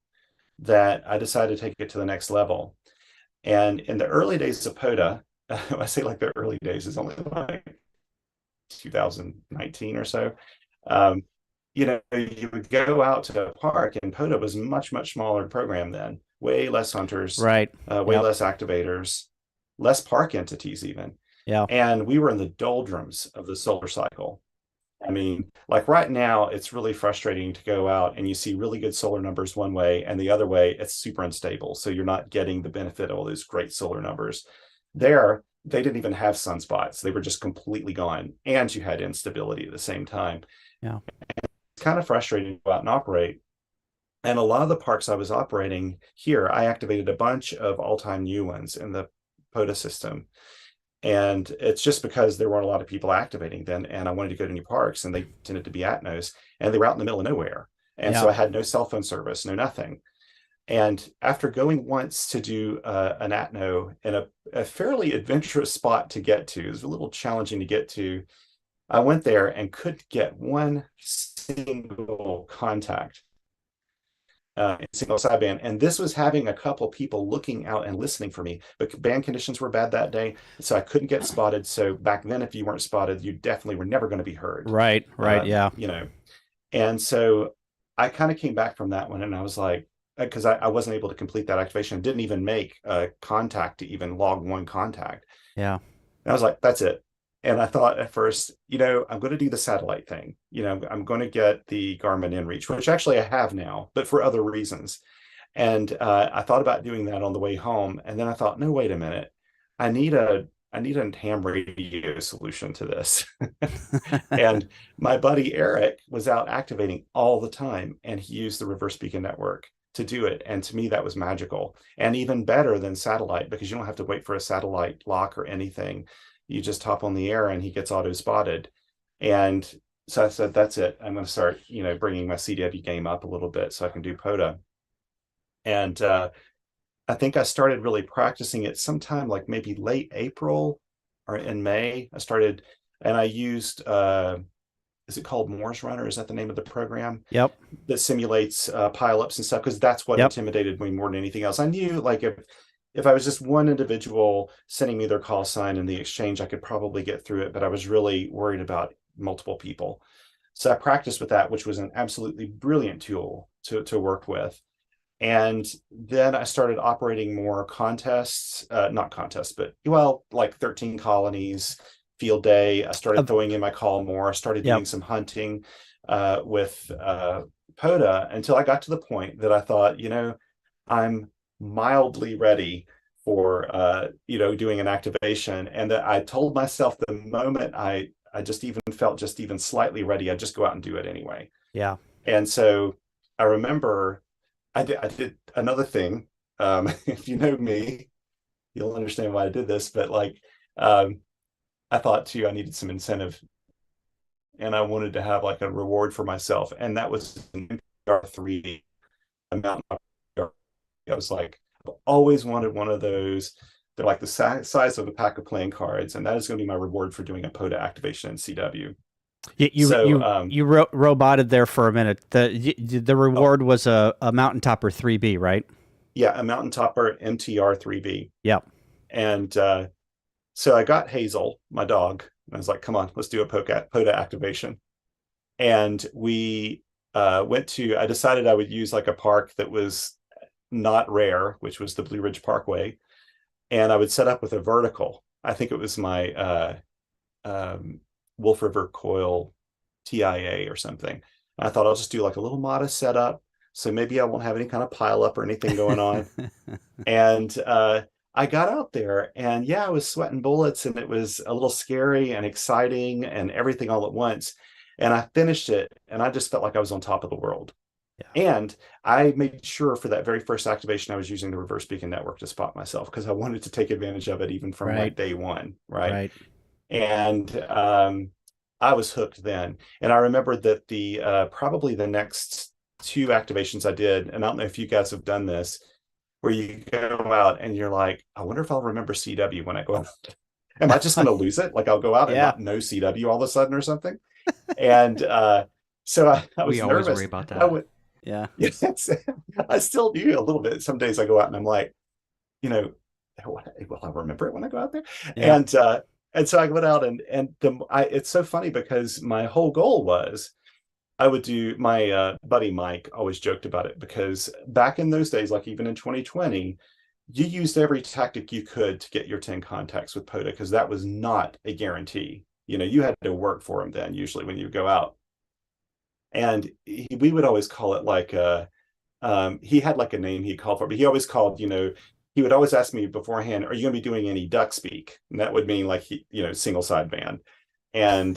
that I decided to take it to the next level. And in the early days of POTA, I say like the early days is only like 2019 or so. You would go out to a park, and POTA was much, much smaller program then, way less hunters, Right. way Yep. less activators, less park entities even. Yeah. And we were in the doldrums of the solar cycle. I mean, like right now, it's really frustrating to go out and you see really good solar numbers one way, and the other way, it's super unstable. So you're not getting the benefit of all those great solar numbers. There, they didn't even have sunspots. They were just completely gone. And you had instability at the same time. Yeah. It's kind of frustrating to go out and operate. And a lot of the parks I was operating here, I activated a bunch of all-time new ones in the POTA system. And it's just because there weren't a lot of people activating then, and I wanted to go to new parks, and they tended to be atnos, and they were out in the middle of nowhere. And so I had no cell phone service, no nothing. And after going once to do an atno in a fairly adventurous spot to get to, it was a little challenging to get to. I went there and couldn't get one single contact in single sideband, and this was having a couple people looking out and listening for me, but band conditions were bad that day, so I couldn't get spotted. So back then, if you weren't spotted, you definitely were never going to be heard. Right. Yeah. And so I kind of came back from that one, and I was like, because I wasn't able to complete that activation, didn't even make a contact to even log one contact. Yeah. And I was like, that's it. And I thought at first, I'm going to do the satellite thing. I'm going to get the Garmin InReach, which actually I have now, but for other reasons. And I thought about doing that on the way home. And then I thought, no, wait a minute. I need a ham radio solution to this. And my buddy Eric was out activating all the time, and he used the reverse beacon network to do it. And to me, that was magical, and even better than satellite, because you don't have to wait for a satellite lock or anything. You just hop on the air and he gets auto spotted. And so I said, that's it. I'm going to start, bringing my CW game up a little bit so I can do POTA. And I think I started really practicing it sometime like maybe late April or in May. I started, and I used, is it called Moore's Runner? Is that the name of the program? Yep. That simulates pileups and stuff, because that's what intimidated me more than anything else. I knew like if I was just one individual sending me their call sign in the exchange, I could probably get through it, but I was really worried about multiple people. So I practiced with that, which was an absolutely brilliant tool to work with. And then I started operating more contests, not contests, but like 13 colonies, field day. I started throwing in my call more. I started doing some hunting with POTA until I got to the point that I thought, I'm mildly ready for doing an activation, and that I told myself the moment I just even felt just even slightly ready, I'd just go out and do it anyway. Yeah. And so I remember I did another thing. If you know me, you'll understand why I did this, but I thought too I needed some incentive, and I wanted to have like a reward for myself, and that was an MTR3, a mountain. I was like, I've always wanted one of those. They're like the size of a pack of playing cards, and that is going to be my reward for doing a POTA activation in CW. You roboted there for a minute. The reward was a Mountain Topper 3B, right? Yeah, a Mountain Topper MTR 3B. Yep. And so I got Hazel, my dog, and I was like, come on, let's do a POTA activation. And we I decided I would use like a park that was not rare, which was the Blue Ridge Parkway. And I would set up with a vertical. I think it was my Wolf River Coil TIA or something. And I thought I'll just do like a little modest setup, so maybe I won't have any kind of pile up or anything going on. And I got out there, and yeah, I was sweating bullets, and it was a little scary and exciting and everything all at once. And I finished it, and I just felt like I was on top of the world. Yeah. And I made sure for that very first activation, I was using the reverse beacon network to spot myself, because I wanted to take advantage of it even from like day one. Right. And I was hooked then. And I remember that the probably the next 2 activations I did, and I don't know if you guys have done this, where you go out and you're like, I wonder if I'll remember CW when I go out. Am I just going to lose it? Like I'll go out and not know CW all of a sudden or something. And so I was we nervous. Always worry about that. Yes, I still do a little bit. Some days I go out and I'm like, will I remember it when I go out there? Yeah. And so I went out and it's so funny, because my whole goal was I would do, my buddy Mike always joked about it, because back in those days, like even in 2020, you used every tactic you could to get your 10 contacts with POTA, because that was not a guarantee. You had to work for them then, usually when you go out. And we would always call it like he had like a name he called for, but he always called, he would always ask me beforehand, are you going to be doing any duck speak? And that would mean like, single sideband. And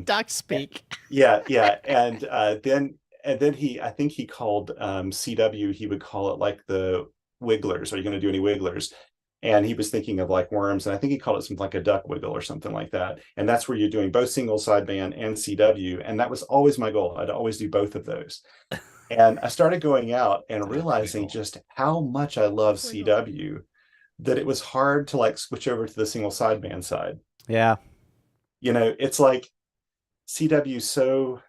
duck speak. Yeah. And then I think he called CW, he would call it like the wigglers. Are you going to do any wigglers? And he was thinking of like worms, and I think he called it something like a duck wiggle or something like that. And that's where you're doing both single sideband and CW. And that was always my goal. I'd always do both of those. And I started going out and realizing just how much I love CW, that it was hard to like switch over to the single sideband side. Yeah. It's like CW so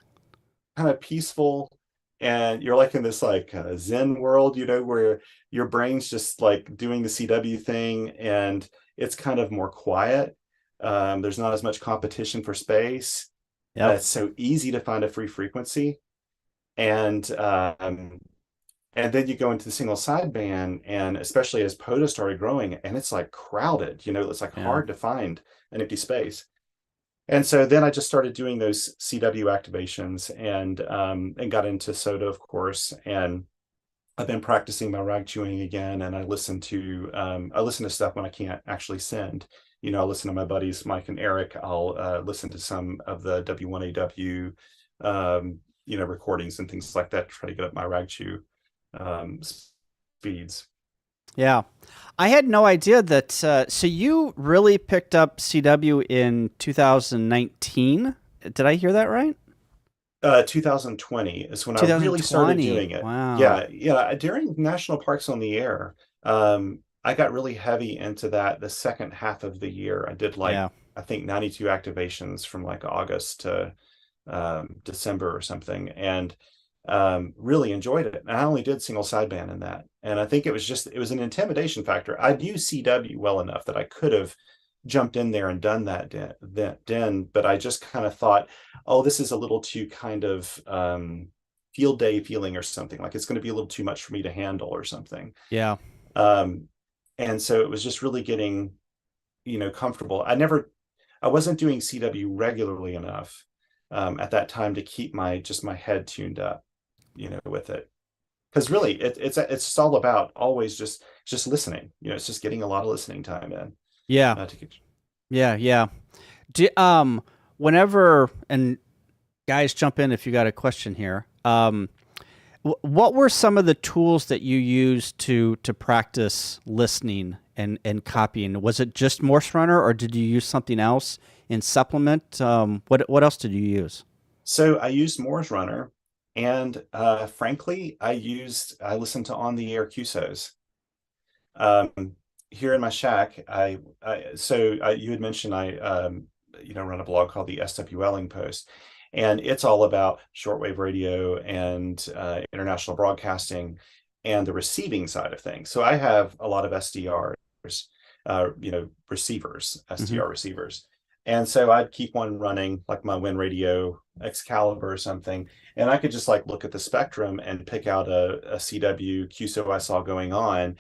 kind of peaceful, and you're like in this like Zen world, where your brain's just like doing the CW thing, and it's kind of more quiet. There's not as much competition for space. It's so easy to find a free frequency. And then you go into the single sideband, and especially as POTA started growing, and it's like crowded, it's like hard to find an empty space. And so then I just started doing those CW activations, and got into SOTA, of course. And I've been practicing my rag chewing again, and I listen to stuff when I can't actually send. I listen to my buddies Mike and Eric. I'll listen to some of the W1AW recordings and things like that to try to get up my rag chew speeds. Yeah. I had no idea that. So you really picked up CW in 2019. Did I hear that right? 2020 is when I really started doing it. Wow. Yeah. During National Parks on the Air, I got really heavy into that the second half of the year. I did I think 92 activations from like August to December or something, and really enjoyed it. And I only did single sideband in that, and I think it was an intimidation factor. I knew CW well enough that I could have jumped in there and done that then, but I just kind of thought, oh, this is a little too kind of field day feeling or something, like it's going to be a little too much for me to handle or something. Yeah. And so it was just really getting comfortable. I wasn't doing CW regularly enough at that time to keep my head tuned up with it, because really it's all about always just listening. It's just getting a lot of listening time in. Yeah. Yeah. Whenever, and guys jump in if you got a question here. What were some of the tools that you used to practice listening and copying? Was it just Morse Runner, or did you use something else in supplement? What else did you use? So I used Morse Runner, and frankly, I listened to on the air QSOs. Here in my shack, you had mentioned I run a blog called the SWLing Post, and it's all about shortwave radio and international broadcasting and the receiving side of things. So I have a lot of SDRs, receivers, SDR receivers. And so I'd keep one running, like my Win Radio Excalibur or something, and I could just like look at the spectrum and pick out a CW QSO I saw going on,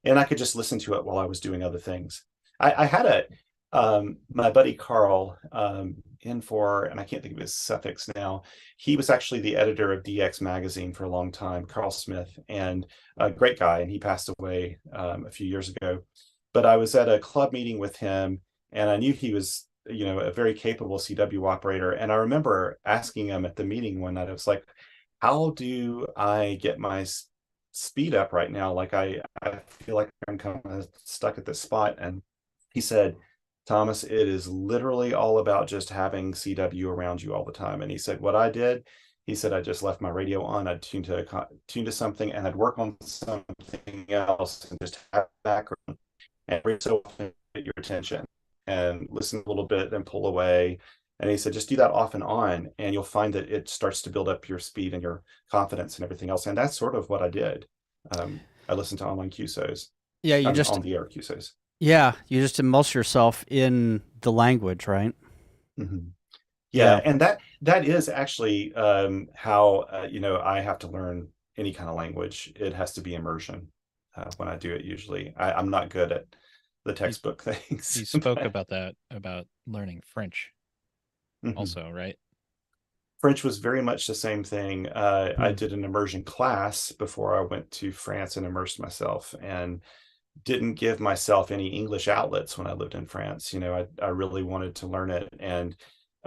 and I could just listen to it while I was doing other things. I had My buddy Carl, in for, and I can't think of his suffix now, he was actually the editor of DX Magazine for a long time, Carl Smith, and a great guy, and he passed away a few years ago. But I was at a club meeting with him, and I knew he was, a very capable CW operator. And I remember asking him at the meeting one night, I was like, how do I get my speed up right now? Like I feel like I'm kind of stuck at this spot. And he said, Thomas, it is literally all about just having CW around you all the time. And he said, what I did, he said, I just left my radio on, I'd tune to something, and I'd work on something else and just have background, and every so often get your attention and listen a little bit, then pull away. And he said, just do that off and on, and you'll find that it starts to build up your speed and your confidence and everything else. And that's sort of what I did. I listened to online QSOs. Yeah, you on the air QSOs. Yeah, you just immerse yourself in the language, right? Mm-hmm. Yeah, and that is actually how I have to learn any kind of language. It has to be immersion when I do it. Usually, I'm not good at the textbook things. You spoke about that, about learning French, also, right? French was very much the same thing. I did an immersion class before I went to France and immersed myself, and didn't give myself any English outlets when I lived in France. I really wanted to learn it. And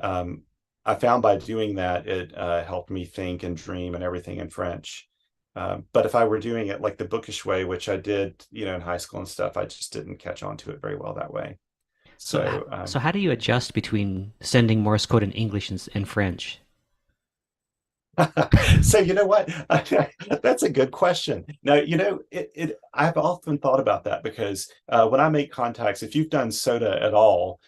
I found by doing that, it helped me think and dream and everything in French. But if I were doing it like the bookish way, which I did, in high school and stuff, I just didn't catch on to it very well that way. So how do you adjust between sending Morse code in English and French? So you know what? That's a good question. Now, I've often thought about that because when I make contacts, if you've done SOTA at all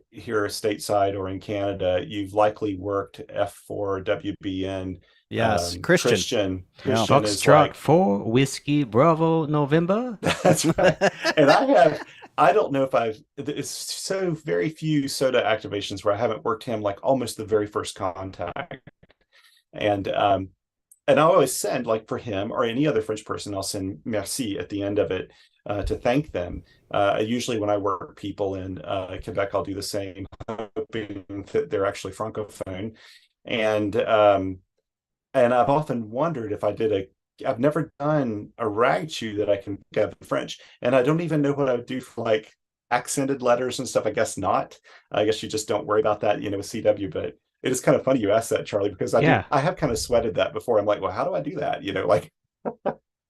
here stateside or in Canada, you've likely worked F4 WBN. Yes, Christian. Foxtrot 4 Whiskey Bravo November. That's right. And I don't know if it's so very few SOTA activations where I haven't worked him like almost the very first contact. And I always send, like for him or any other French person, I'll send merci at the end of it to thank them. Usually when I work people in Quebec, I'll do the same, hoping that they're actually Francophone. And I've often wondered if I've never done a rag chew that I can have in French. And I don't even know what I would do for like accented letters and stuff. I guess not. I guess you just don't worry about that, with CW, but it is kind of funny you asked that, Charlie, because I have kind of sweated that before. I'm like, well, how do I do that?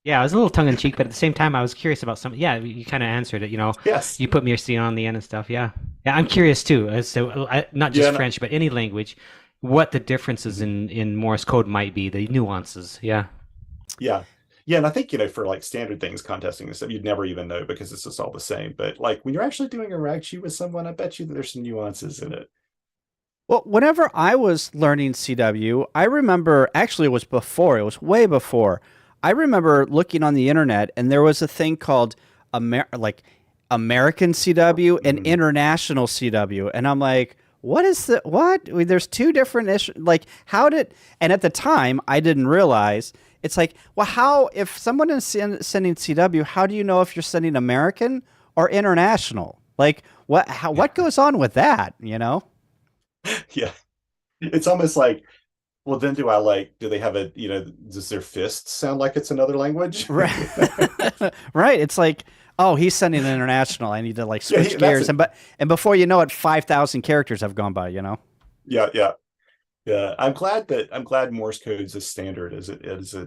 Yeah, I was a little tongue in cheek, but at the same time, I was curious about something. Yeah, you kind of answered it. Yes, you put merci on the end and stuff. Yeah, I'm curious too. So not just French, but any language, what the differences in Morse code might be, the nuances. Yeah. And I think for like standard things, contesting and stuff, you'd never even know because it's just all the same. But like when you're actually doing a rag chew with someone, I bet you that there's some nuances in it. Well, whenever I was learning CW, I remember, actually it was way before. I remember looking on the internet and there was a thing called American CW and international CW. And I'm like, what? There's two different issues. Like and at the time I didn't realize, it's like, well, if someone is sending CW, how do you know if you're sending American or international? Like what goes on with that, Yeah, it's almost like, well, then do they have does their fist sound like it's another language? Right. Right. It's like, oh, he's sending an international. I need to like switch gears. And before you know it, 5,000 characters have gone by, Yeah. I'm glad Morse code's as standard as it is. It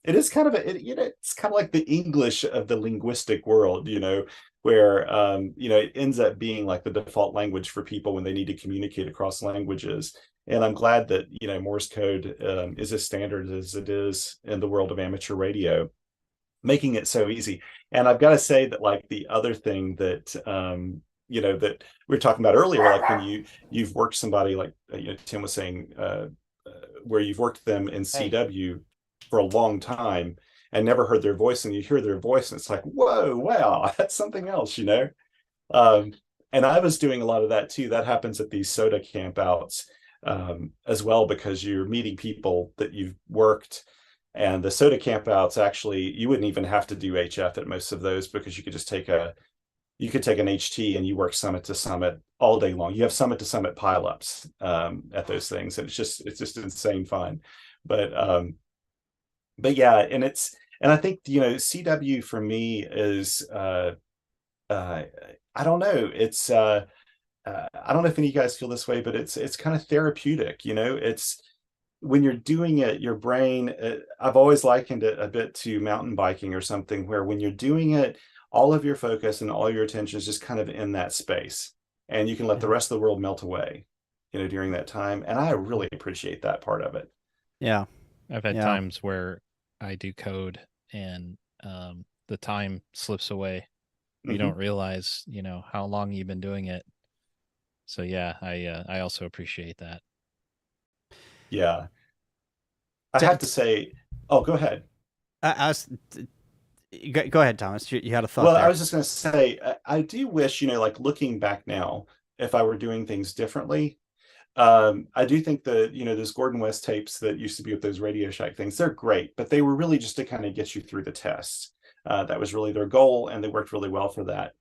is kind of it's kind of like the English of the linguistic world, where it ends up being like the default language for people when they need to communicate across languages. And I'm glad that Morse code is as standard as it is in the world of amateur radio, making it so easy. And I've got to say that like the other thing that that we were talking about earlier, like when you've worked somebody like Tim was saying, where you've worked them in CW for a long time and never heard their voice, and you hear their voice and it's like, whoa, wow, that's something else, and I was doing a lot of that too. That happens at these SOTA campouts as well, because you're meeting people that you've worked. And the SOTA campouts, actually, you wouldn't even have to do HF at most of those, because you could just take a you could take an HT and you work summit to summit all day long. You have summit to summit pileups at those things, and it's just insane fun. But yeah, and I think, you know, CW for me is I don't know, it's I don't know if any of you guys feel this way, but it's kind of therapeutic. You know, it's when you're doing it, your brain. I've always likened it a bit to mountain biking or something, where when you're doing it, all of your focus and all your attention is just kind of in that space, and you can let the rest of the world melt away, you know, during that time. And I really appreciate that part of it. Yeah. I've had times where I do code and the time slips away. You don't realize, you know, how long you've been doing it. So yeah, I also appreciate that. Yeah. I have to say, oh, go ahead. Go ahead, Thomas. You had a thought Well, there. I was just going to say, I do wish, you know, like looking back now, if I were doing things differently, I do think that, you know, those Gordon West tapes that used to be with those Radio Shack things, they're great, but they were really just to kind of get you through the test. That was really their goal, and they worked really well for that.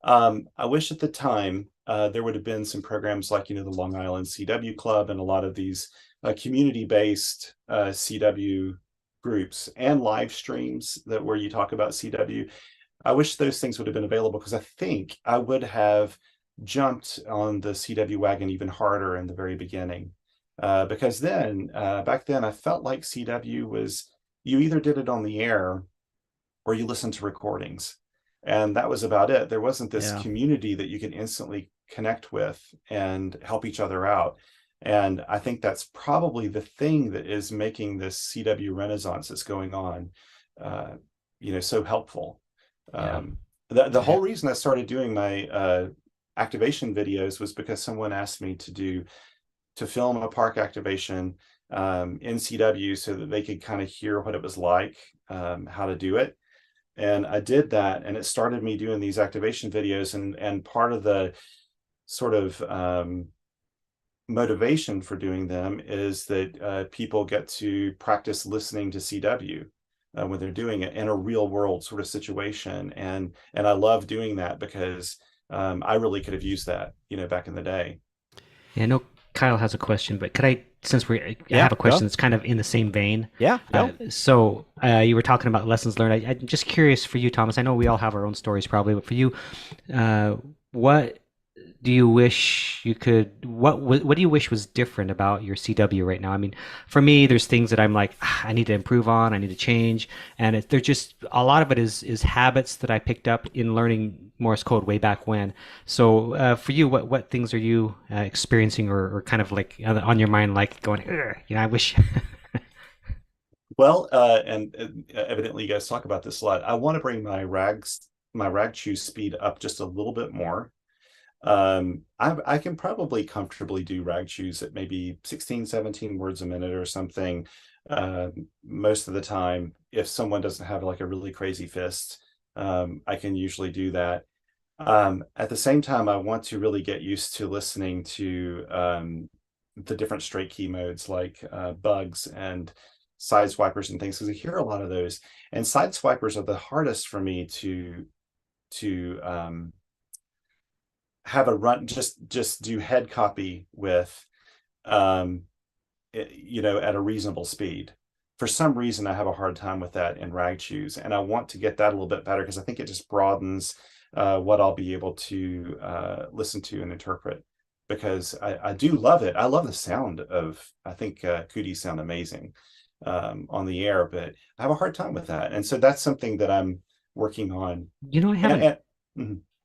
I wish at the time there would have been some programs like, you know, the Long Island CW Club and a lot of these community-based CW groups and live streams that where you talk about CW. I wish those things would have been available, because I think I would have jumped on the CW wagon even harder in the very beginning. Because then, back then, I felt like CW was, you either did it on the air or you listened to recordings. And that was about it. There wasn't this community that you could instantly connect with and help each other out. And I think that's probably the thing that is making this CW renaissance that's going on, you know, so helpful. The whole reason I started doing my activation videos was because someone asked me to film a park activation in CW so that they could kind of hear what it was like, how to do it. And I did that, and it started me doing these activation videos. And part of the sort of motivation for doing them is that people get to practice listening to CW when they're doing it in a real world sort of situation. And I love doing that because I really could have used that, you know, back in the day. Yeah, I know Kyle has a question, but could I, since I have a question that's kind of in the same vein. Yeah. So you were talking about lessons learned. I'm just curious for you, Thomas. I know we all have our own stories probably, but for you, what do you wish you could, what do you wish was different about your CW right now? I mean, for me, there's things that I'm like, I need to improve on, I need to change. And they're just, a lot of it is habits that I picked up in learning Morse code way back when. So for you, what things are you experiencing or kind of like on your mind, like going, you know, I wish. Well, and evidently you guys talk about this a lot. I want to bring my rag choose speed up just a little bit more. I can probably comfortably do rag choose at maybe 16, 17 words a minute or something most of the time. If someone doesn't have like a really crazy fist, I can usually do that. At the same time, I want to really get used to listening to the different straight key modes like bugs and side swipers and things, because I hear a lot of those. And side swipers are the hardest for me to have a run, just do head copy with, you know, at a reasonable speed. For some reason, I have a hard time with that in rag choose, and I want to get that a little bit better because I think it just broadens what I'll be able to listen to and interpret. Because I do love it. I love the sound of, I think cooties sound amazing on the air, but I have a hard time with that. And so that's something that I'm working on. You know,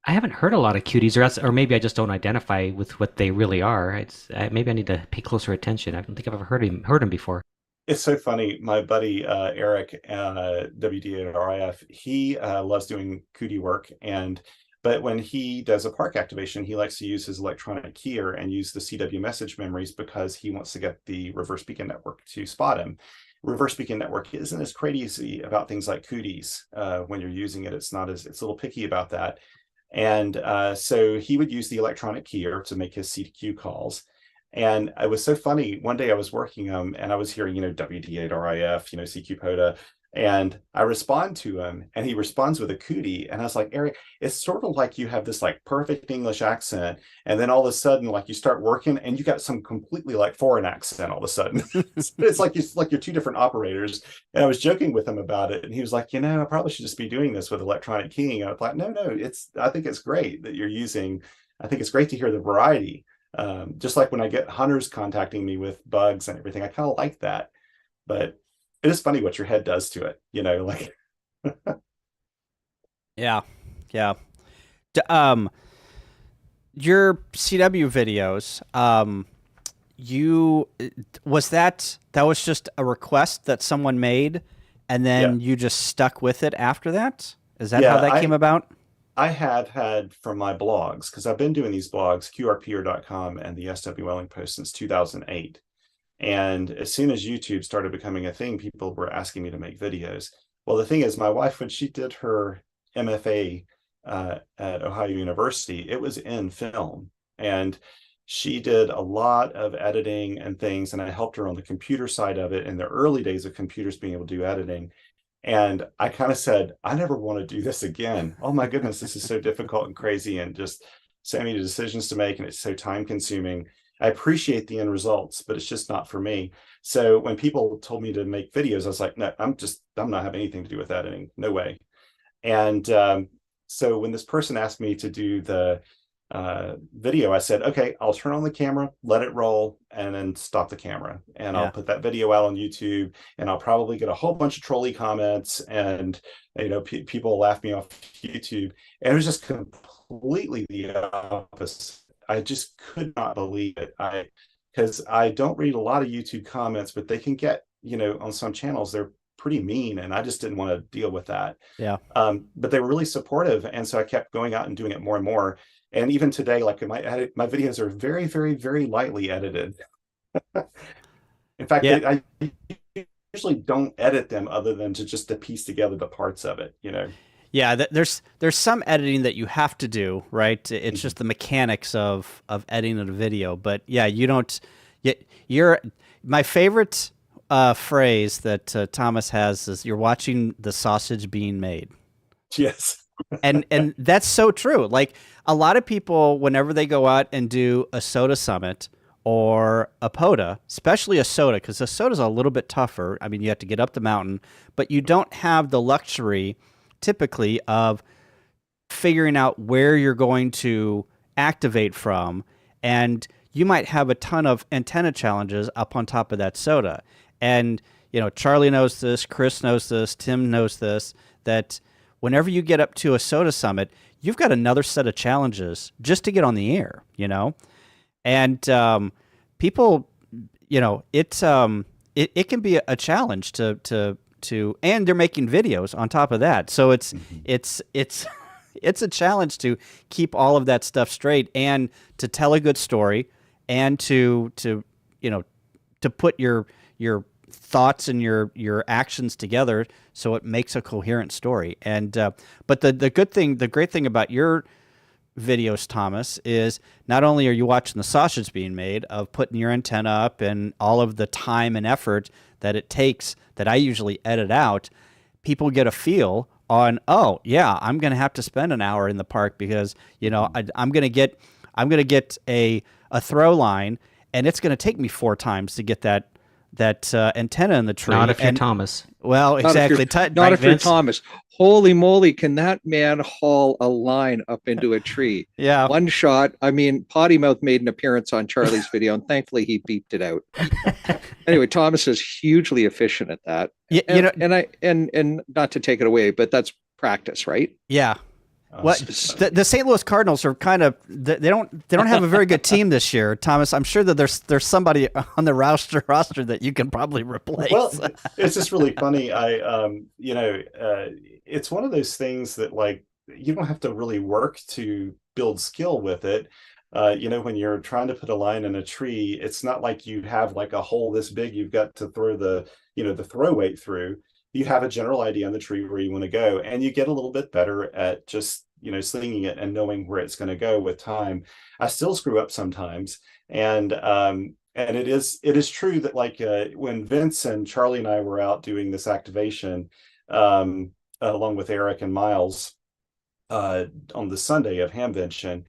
I haven't heard a lot of cuties, or maybe I just don't identify with what they really are. Maybe I need to pay closer attention. I don't think I've ever heard him before. It's so funny. My buddy Eric, WD8RIF, he loves doing cootie work, but when he does a park activation, he likes to use his electronic keyer and use the CW message memories because he wants to get the reverse beacon network to spot him. Reverse beacon network isn't as crazy about things like cooties when you're using it. It's a little picky about that. And so he would use the electronic keyer to make his CQ calls. And it was so funny. One day I was working and I was hearing, you know, WD8RIF, you know, CQ POTA. And I respond to him, and he responds with a cootie. And I was like, Eric, it's sort of like you have this like perfect English accent, and then all of a sudden, like you start working, and you got some completely like foreign accent all of a sudden. It's like you're two different operators. And I was joking with him about it, and he was like, I probably should just be doing this with electronic keying. I was like, no, I think it's great that you're using. I think it's great to hear the variety. Just like when I get hunters contacting me with bugs and everything, I kind of like that. But it is funny what your head does to it, like. Yeah. Yeah. Your CW videos, that was just a request that someone made, and then you just stuck with it after that? Is that how that came about? I have had from my blogs, because I've been doing these blogs, qrpeer.com and the SW Whaling Post, since 2008. And as soon as YouTube started becoming a thing, people were asking me to make videos. Well, the thing is, my wife, when she did her MFA at Ohio University, it was in film. And she did a lot of editing and things, and I helped her on the computer side of it in the early days of computers being able to do editing. And I kind of said, I never want to do this again. Oh my goodness, this is so difficult and crazy, and just so many decisions to make, and it's so time consuming. I appreciate the end results, but it's just not for me. So when people told me to make videos, I was like, no, I'm not having anything to do with editing. No way. And so when this person asked me to do the video, I said, okay, I'll turn on the camera, let it roll, and then stop the camera. And I'll put that video out on YouTube, and I'll probably get a whole bunch of trolley comments, and people laugh me off YouTube. And it was just completely the opposite. I just could not believe it. Because I don't read a lot of YouTube comments, but they can get, on some channels, they're pretty mean, and I just didn't want to deal with that. Yeah. But they were really supportive, and so I kept going out and doing it more and more. And even today, like my videos are very, very, very lightly edited. In fact, I usually don't edit them other than to piece together the parts of it, Yeah, there's some editing that you have to do, right? It's just the mechanics of editing a video. But yeah, you don't. You're my favorite phrase that Thomas has is, "You're watching the sausage being made." Yes. and that's so true. Like, a lot of people, whenever they go out and do a SOTA summit or a POTA, especially a SOTA, because a SOTA is a little bit tougher. I mean, you have to get up the mountain, but you don't have the luxury typically of figuring out where you're going to activate from, and you might have a ton of antenna challenges up on top of that SOTA. And Charlie knows this, Chris knows this, Tim knows this, that whenever you get up to a SOTA summit, you've got another set of challenges just to get on the air, and people, it can be a challenge to and they're making videos on top of that. So it's a challenge to keep all of that stuff straight, and to tell a good story, and to put your thoughts and your actions together so it makes a coherent story. And but the great thing about your videos, Thomas, is not only are you watching the sausage being made of putting your antenna up and all of the time and effort that it takes that I usually edit out, people get a feel on, oh yeah, I'm going to have to spend an hour in the park because I'm going to get a throw line, and it's going to take me 4 times to get that antenna in the tree. Not if you're Thomas. Well, exactly. Not if you're Thomas. Holy moly, can that man haul a line up into a tree? Yeah. One shot. I mean, Potty Mouth made an appearance on Charlie's video, and thankfully he beeped it out. Anyway, Thomas is hugely efficient at that. Yeah, and not to take it away, but that's practice, right? Yeah. Well, the St. Louis Cardinals are kind of they don't have a very good team this year, Thomas. I'm sure that there's somebody on the roster that you can probably replace. Well, it's just really funny. It's one of those things that, like, you don't have to really work to build skill with it. When you're trying to put a line in a tree, it's not like you have like a hole this big you've got to throw the throw weight through. You have a general idea on the tree where you want to go, and you get a little bit better at just slinging it and knowing where it's going to go with time. I still screw up sometimes, and And it is true that like when Vince and Charlie and I were out doing this activation, along with Eric and Miles, on the Sunday of Hamvention,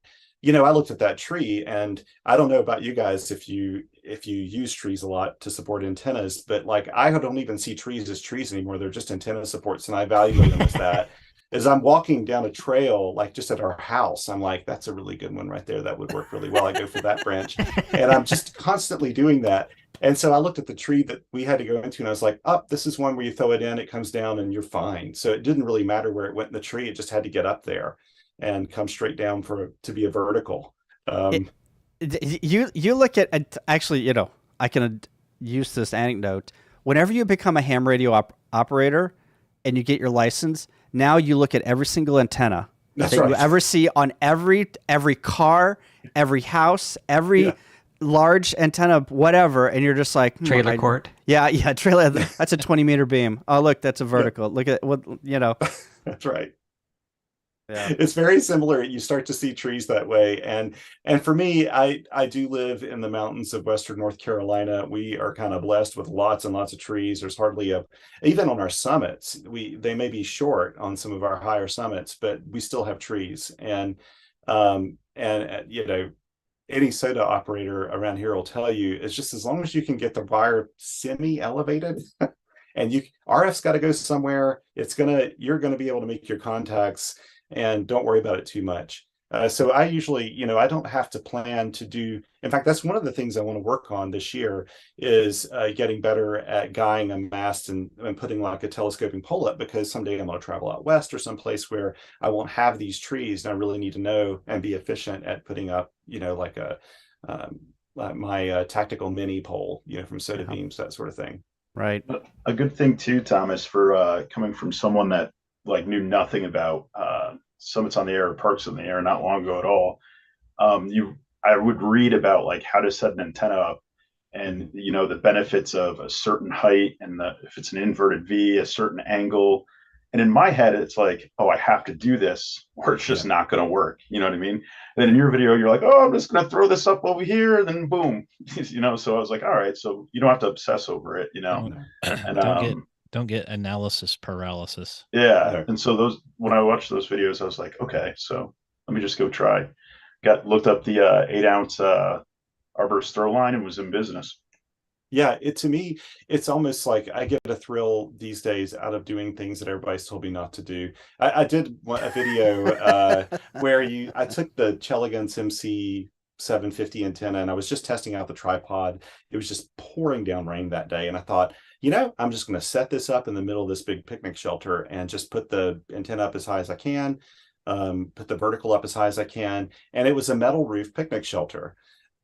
I looked at that tree, and I don't know about you guys if you use trees a lot to support antennas, but like I don't even see trees as trees anymore. They're just antenna supports, and I evaluate them as that. As I'm walking down a trail, like just at our house, I'm like, that's a really good one right there. That would work really well. I go for that branch. And I'm just constantly doing that. And so I looked at the tree that we had to go into, and I was like, oh, this is one where you throw it in, it comes down, and you're fine. So it didn't really matter where it went in the tree. It just had to get up there and come straight down to be a vertical. You look at actually, I can use this anecdote. Whenever you become a ham radio operator and you get your license, now you look at every single antenna That's that right. you ever see on every car, every house, every large antenna, whatever, and you're just like Trailer court. Yeah, trailer. That's a 20-meter beam. Oh, look, that's a vertical. Look at what That's right. Yeah. It's very similar. You start to see trees that way. And for me, I do live in the mountains of Western North Carolina. We are kind of blessed with lots and lots of trees. There's hardly even on our summits, they may be short on some of our higher summits, but we still have trees. And any SOTA operator around here will tell you, it's just as long as you can get the wire semi-elevated and RF's got to go somewhere, you're going to be able to make your contacts, and don't worry about it too much. So I usually, I don't have to plan to do. In fact, that's one of the things I want to work on this year is getting better at guying a mast and putting like a telescoping pole up, because someday I'm going to travel out west or someplace where I won't have these trees, and I really need to know and be efficient at putting up, like my tactical mini pole, from SOTA beams, that sort of thing. Right. A good thing too, Thomas, for coming from someone that like knew nothing about summits on the air or parks on the air not long ago at all. I would read about like how to set an antenna up, and the benefits of a certain height, and if it's an inverted V, a certain angle. And in my head, it's like, oh, I have to do this, or it's just not going to work. You know what I mean? And then in your video, you're like, oh, I'm just going to throw this up over here, and then boom, So I was like, all right, so you don't have to obsess over it, And don't get analysis paralysis. Yeah. And so when I watched those videos, I was like, okay, so let me just go try. Looked up the 8-ounce Arborist throw line and was in business. Yeah, to me, it's almost like I get a thrill these days out of doing things that everybody's told me not to do. I did a video where I took the Chelegans MC 750 antenna, and I was just testing out the tripod. It was just pouring down rain that day, and I thought, I'm just going to set this up in the middle of this big picnic shelter and just put the antenna up as high as I can, put the vertical up as high as I can, and it was a metal roof picnic shelter.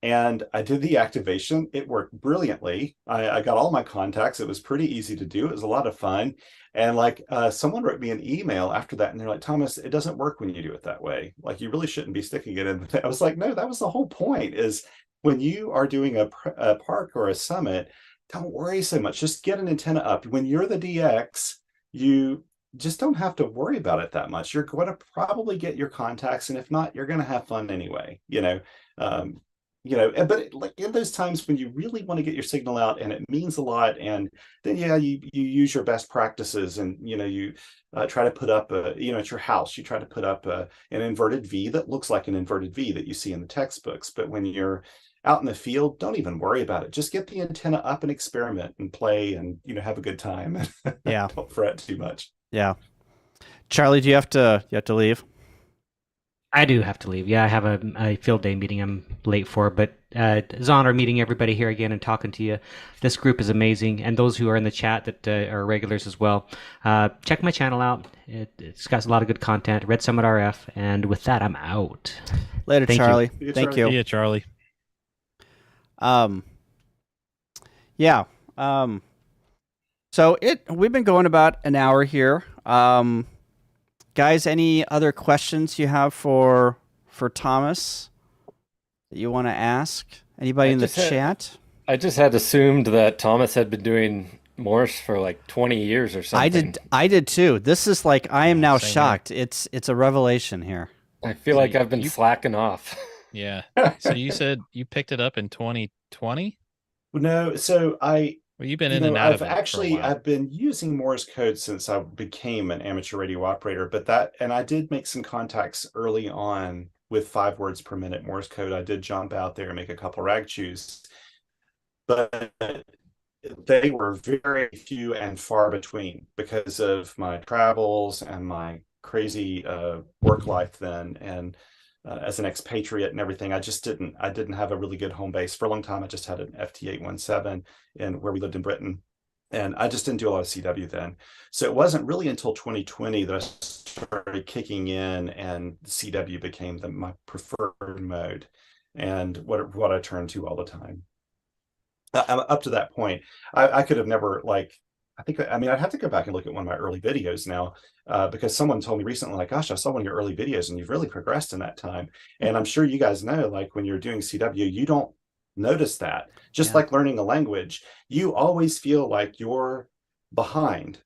And I did the activation. It worked brilliantly. I got all my contacts. It was pretty easy to do. It was a lot of fun. And like someone wrote me an email after that, and they're like, Thomas, it doesn't work when you do it that way. Like, you really shouldn't be sticking it in. I was like, no, that was the whole point, is when you are doing a park or a summit, don't worry so much. Just get an antenna up. When you're the DX, you just don't have to worry about it that much. You're going to probably get your contacts, and if not, you're going to have fun anyway, but like in those times when you really want to get your signal out and it means a lot, and then you use your best practices, and you try to put up at your house, you try to put up an inverted V that looks like an inverted V that you see in the textbooks. But when you're out in the field, don't even worry about it. Just get the antenna up and experiment and play, and have a good time. Yeah. Don't fret too much. Yeah. Charlie, do you have to leave? I do have to leave. Yeah, I have a field day meeting I'm late for, but it's an honor meeting everybody here again and talking to you. This group is amazing, and those who are in the chat that are regulars as well. Check my channel out. It's got a lot of good content. Red Summit RF, and with that, I'm out. Later, Thank you. Charlie. See you, Thank Charlie. you. Yeah, Charlie. So we've been going about an hour here. Guys, any other questions you have for Thomas that you want to ask? Anybody in the chat? I just had assumed that Thomas had been doing Morse for like 20 years or something. I did too. This is like, I am now Same here. shocked. It's a revelation here. I feel So like I've been you- slacking off. Yeah. So you said you picked it up in 2020? No, so Well, you've been in and out of it for a while. I've been using Morse code since I became an amateur radio operator, and I did make some contacts early on with 5 words per minute Morse code. I did jump out there and make a couple rag chews, but they were very few and far between because of my travels and my crazy work life then, and as an expatriate and everything. I didn't have a really good home base for a long time. I just had an FT817 and where we lived in Britain, and I just didn't do a lot of CW then. So it wasn't really until 2020 that I started kicking in and CW became my preferred mode and what I turn to all the time. Up to that point, I could have never, like, I mean, I'd have to go back and look at one of my early videos now, because someone told me recently, like, gosh, I saw one of your early videos and you've really progressed in that time. And I'm sure you guys know, like, when you're doing CW, you don't notice that. Just like learning a language, you always feel like you're behind.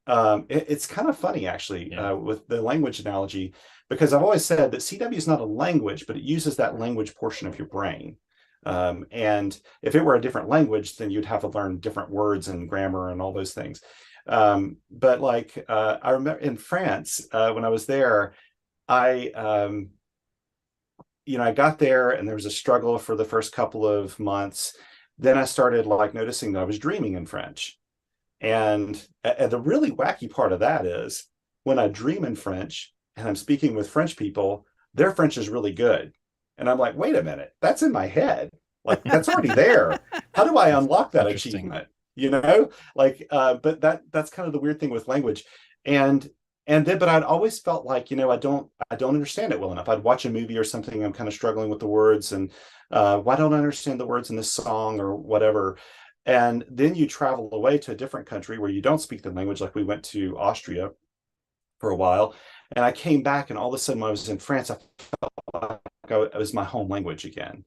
It's kind of funny, actually, with the language analogy, because I've always said that CW is not a language, but it uses that language portion of your brain. And if it were a different language, then you'd have to learn different words and grammar and all those things. But like, I remember in France, when I was there, I got there and there was a struggle for the first couple of months. Then I started like noticing that I was dreaming in French. And the really wacky part of that is when I dream in French and I'm speaking with French people, their French is really good. And I'm like, wait a minute, that's in my head. Like, that's already there. How do I unlock that achievement? But that's kind of the weird thing with language. But I'd always felt like, I don't understand it well enough. I'd watch a movie or something, I'm kind of struggling with the words, and why don't I understand the words in this song or whatever? And then you travel away to a different country where you don't speak the language. Like we went to Austria for a while, and I came back, and all of a sudden when I was in France, I felt like it was my home language again.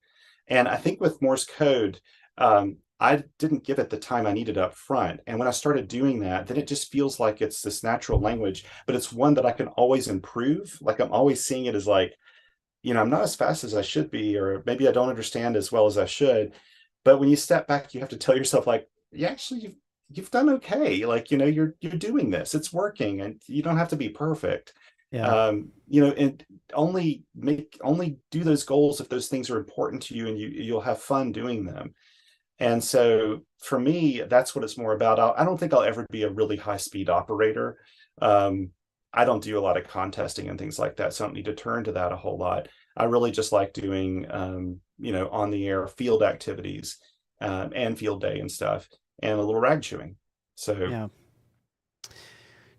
And I think with Morse code, I didn't give it the time I needed up front. And when I started doing that, then it just feels like it's this natural language, but it's one that I can always improve. Like I'm always seeing it as like, I'm not as fast as I should be, or maybe I don't understand as well as I should. But when you step back, you have to tell yourself, like, you've done okay. Like, you're doing this, it's working, and you don't have to be perfect. Yeah. And only do those goals if those things are important to you, and you'll have fun doing them. And so for me, that's what it's more about. I don't think I'll ever be a really high-speed operator. I don't do a lot of contesting and things like that, so I don't need to turn to that a whole lot. I really just like doing, on the air field activities, and field day and stuff, and a little rag chewing. So yeah.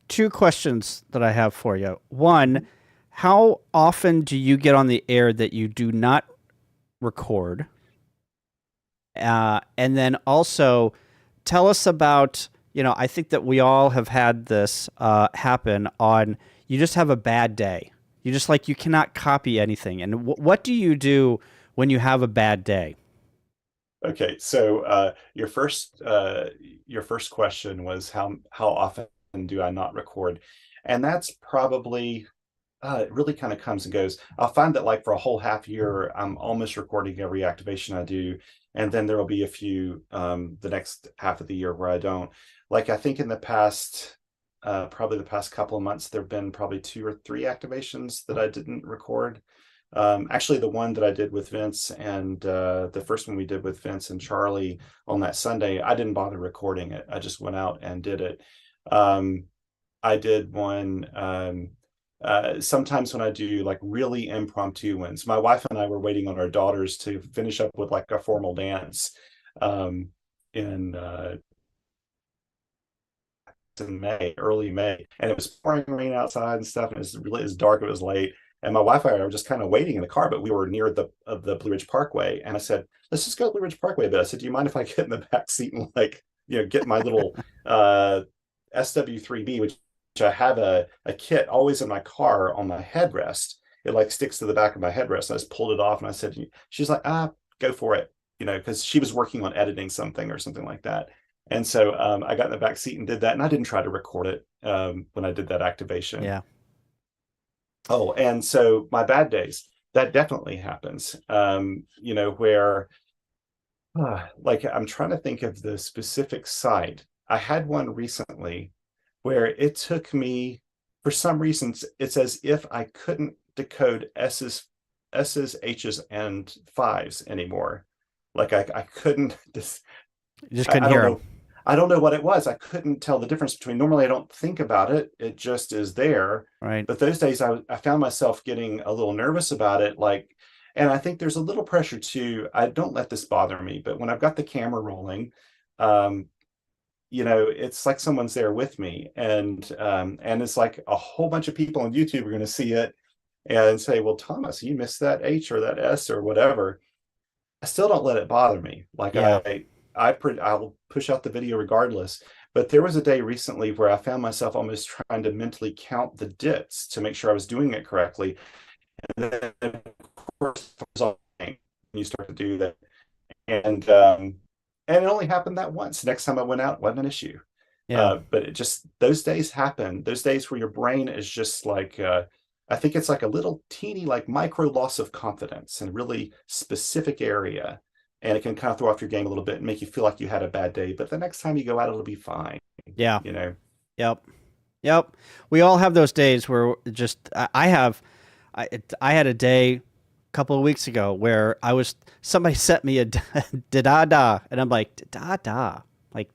2 questions that I have for you. One, how often do you get on the air that you do not record? And then also tell us about, I think that we all have had this happen on, you just have a bad day. You just you cannot copy anything. And what do you do when you have a bad day? Okay, so your first question was how often do I not record? And that's probably it really kind of comes and goes. I'll find that like for a whole half year, I'm almost recording every activation I do. And then there will be a few the next half of the year where I don't. Like I think in the past, probably the past couple of months, there have been probably 2 or 3 activations that I didn't record. Actually, the one that I did with Vince and the first one we did with Vince and Charlie on that Sunday, I didn't bother recording it. I just went out and did it. I did one sometimes when I do like really impromptu ones. My wife and I were waiting on our daughters to finish up with like a formal dance in early May, and it was pouring rain outside and stuff, and it was dark, it was late. And my wife and I were just kind of waiting in the car, but we were near the Blue Ridge Parkway. And I said, let's just go to Blue Ridge Parkway a bit. I said, do you mind if I get in the back seat and get my little SW3B, which I have a kit always in my car on my headrest. It sticks to the back of my headrest. I just pulled it off and I said, she's like, go for it. Because she was working on editing something or something like that. And so I got in the back seat and did that. And I didn't try to record it when I did that activation. Yeah. Oh, and so my bad days, that definitely happens, where like I'm trying to think of the specific site. I had one recently where it took me, for some reasons, it's as if I couldn't decode S's, H's, and fives anymore. Like I couldn't just You just I couldn't don't hear know. him. I don't know what it was. I couldn't tell the difference between. Normally, I don't think about it. It just is there. Right. But those days, I found myself getting a little nervous about it. Like, and I think there's a little pressure too. I don't let this bother me, but when I've got the camera rolling, um, it's like someone's there with me, and it's like a whole bunch of people on YouTube are going to see it and say, "Well, Thomas, you missed that H or that S or whatever." I still don't let it bother me. Like Yeah. I'll push out the video regardless. But there was a day recently where I found myself almost trying to mentally count the dits to make sure I was doing it correctly. And then, of course, you start to do that, and it only happened that once. Next time I went out, it wasn't an issue. Yeah. But it just, those days happen. Those days where your brain is just like, I think it's like a little teeny, like micro loss of confidence in a really specific area. And it can kind of throw off your game a little bit and make you feel like you had a bad day. But the next time you go out, it'll be fine. Yeah. Yep. Yep. We all have those days where just I had a day a couple of weeks ago where somebody sent me a da and I'm like da like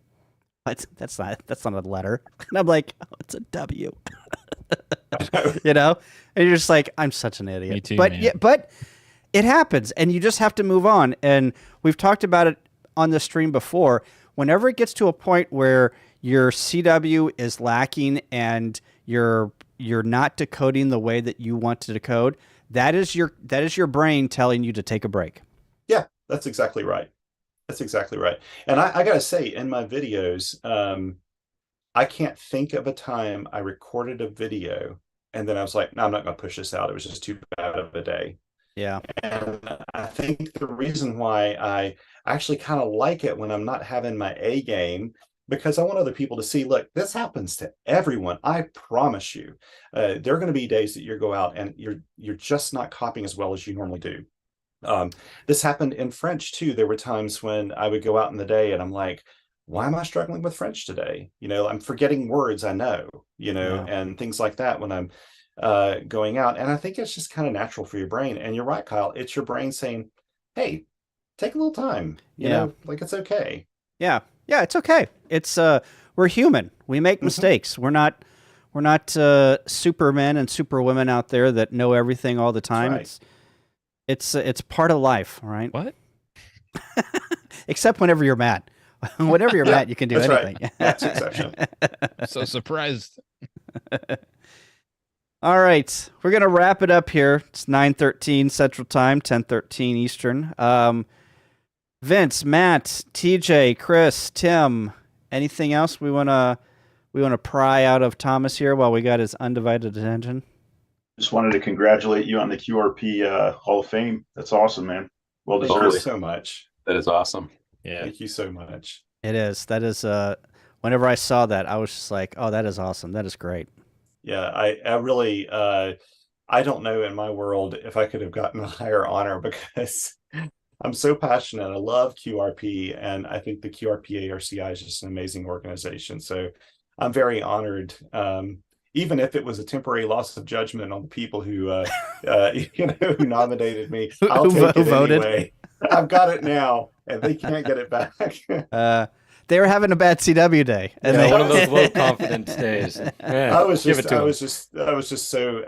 that's not a letter, and I'm like, oh, it's a W. And you're just like, I'm such an idiot. Me too, but man. yeah, but it happens, and you just have to move on. And we've talked about it on the stream before. Whenever it gets to a point where your CW is lacking and you're not decoding the way that you want to decode, that is your brain telling you to take a break. Yeah, that's exactly right. That's exactly right. And I gotta say, in my videos, I can't think of a time I recorded a video and then I was like, no, I'm not going to push this out. It was just too bad of a day. Yeah. And I think the reason why I actually kind of like it when I'm not having my A game, because I want other people to see, look, this happens to everyone. I promise you, there are going to be days that you go out and you're just not copying as well as you normally do. This happened in French too. There were times when I would go out in the day and I'm like, why am I struggling with French today? I'm forgetting words I know, Yeah. and things like that when I'm going out. And I think it's just kind of natural for your brain. And you're right, Kyle. It's your brain saying, hey, take a little time, like it's okay. Yeah. Yeah. It's okay. It's, we're human. We make mistakes. We're not supermen and superwomen out there that know everything all the time. Right. It's part of life. Right. What? Except whenever you're mad. Whenever you're mad, you can do that's anything. Right. That's the exception. I'm so surprised. All right, we're gonna wrap it up here. It's 9:13 Central Time, 10:13 Eastern. Vince, Matt, TJ, Chris, Tim. Anything else we wanna pry out of Thomas here while we got his undivided attention? Just wanted to congratulate you on the QRP Hall of Fame. That's awesome, man. Well Thank you deserved. so much. That is awesome. Yeah. Thank you so much. It is. That is. Whenever I saw that, I was just like, "Oh, that is awesome. That is great." Yeah, I really I don't know in my world if I could have gotten a higher honor because I'm so passionate. I love QRP, and I think the QRP ARCI is just an amazing organization. So I'm very honored. Even if it was a temporary loss of judgment on the people who who nominated me, I'll take it voted. anyway. I've got it now, and they can't get it back. They were having a bad CW day, and Yeah, they, One of those low confidence days. Yeah, I was give just, it to I him. was just so,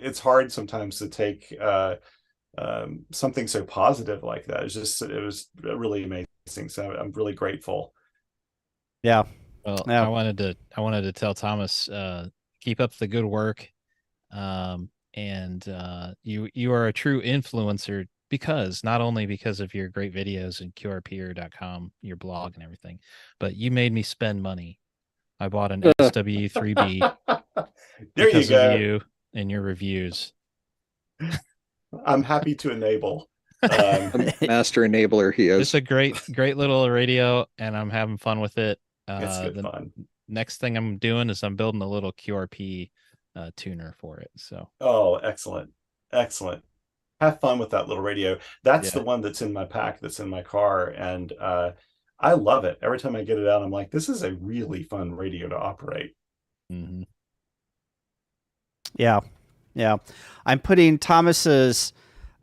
it's hard sometimes to take something so positive like that. It was really amazing. So I'm really grateful. yeah. Well, Yeah. I wanted to tell Thomas, keep up the good work. And you are a true influencer not only because of your great videos and QRPer.com, your blog and everything, but you made me spend money. I bought an SW3B There you because go. of you and your reviews. I'm happy to enable. Master enabler he is. It's a great little radio, and I'm having fun with it. It's good The fun. next thing I'm doing is I'm building a little QRP tuner for it. So Oh, excellent. Excellent. have fun with that little radio. That's Yeah. the one that's in my pack, that's in my car, and I love it. Every time I get it out, I'm like, this is a really fun radio to operate. Mhm. Yeah. Yeah. I'm putting Thomas's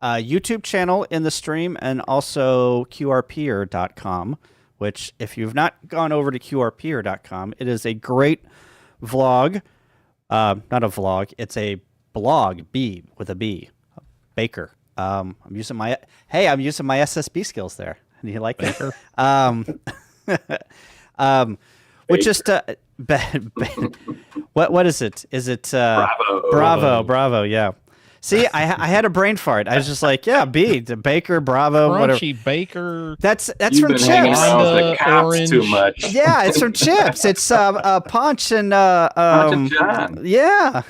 YouTube channel in the stream and also qrpeer.com, which if you've not gone over to qrpeer.com, it is a great vlog. Not a vlog. It's a blog, B with a B, Baker. I'm using my SSB skills there. Do you like that? Which just what is it? Is it Bravo? Yeah. See, I had a brain fart. I was just like, yeah, B, the Baker, Bravo, whatever. Crunchy Baker. That's You've from been hanging Chips. around with the Honda, cops orange. too much. Yeah, it's from Chips. It's Punch and Punch and John. yeah.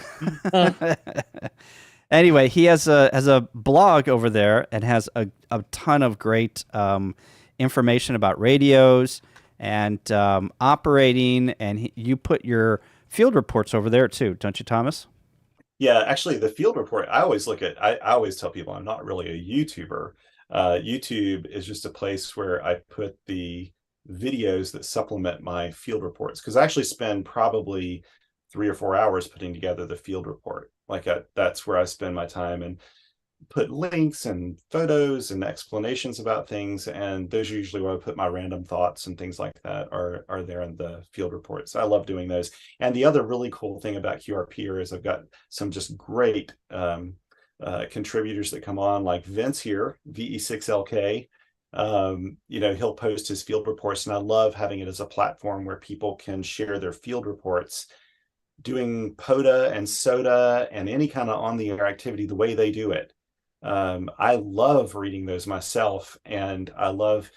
Anyway, he has a blog over there and has a ton of great information about radios and operating. And you put your field reports over there too, don't you, Thomas? Yeah, actually, the field report, I always tell people I'm not really a YouTuber. YouTube is just a place where I put the videos that supplement my field reports, because I actually spend probably 3 or 4 hours putting together the field report. That's where I spend my time, and put links and photos and explanations about things, and those are usually where I put my random thoughts and things like that are there in the field reports. I love doing those. And the other really cool thing about QRP is I've got some just great contributors that come on, like Vince here, VE6LK. He'll post his field reports, and I love having it as a platform where people can share their field reports, doing POTA and SOTA and any kind of on-the-air activity the way they do it. I love reading those myself, and I love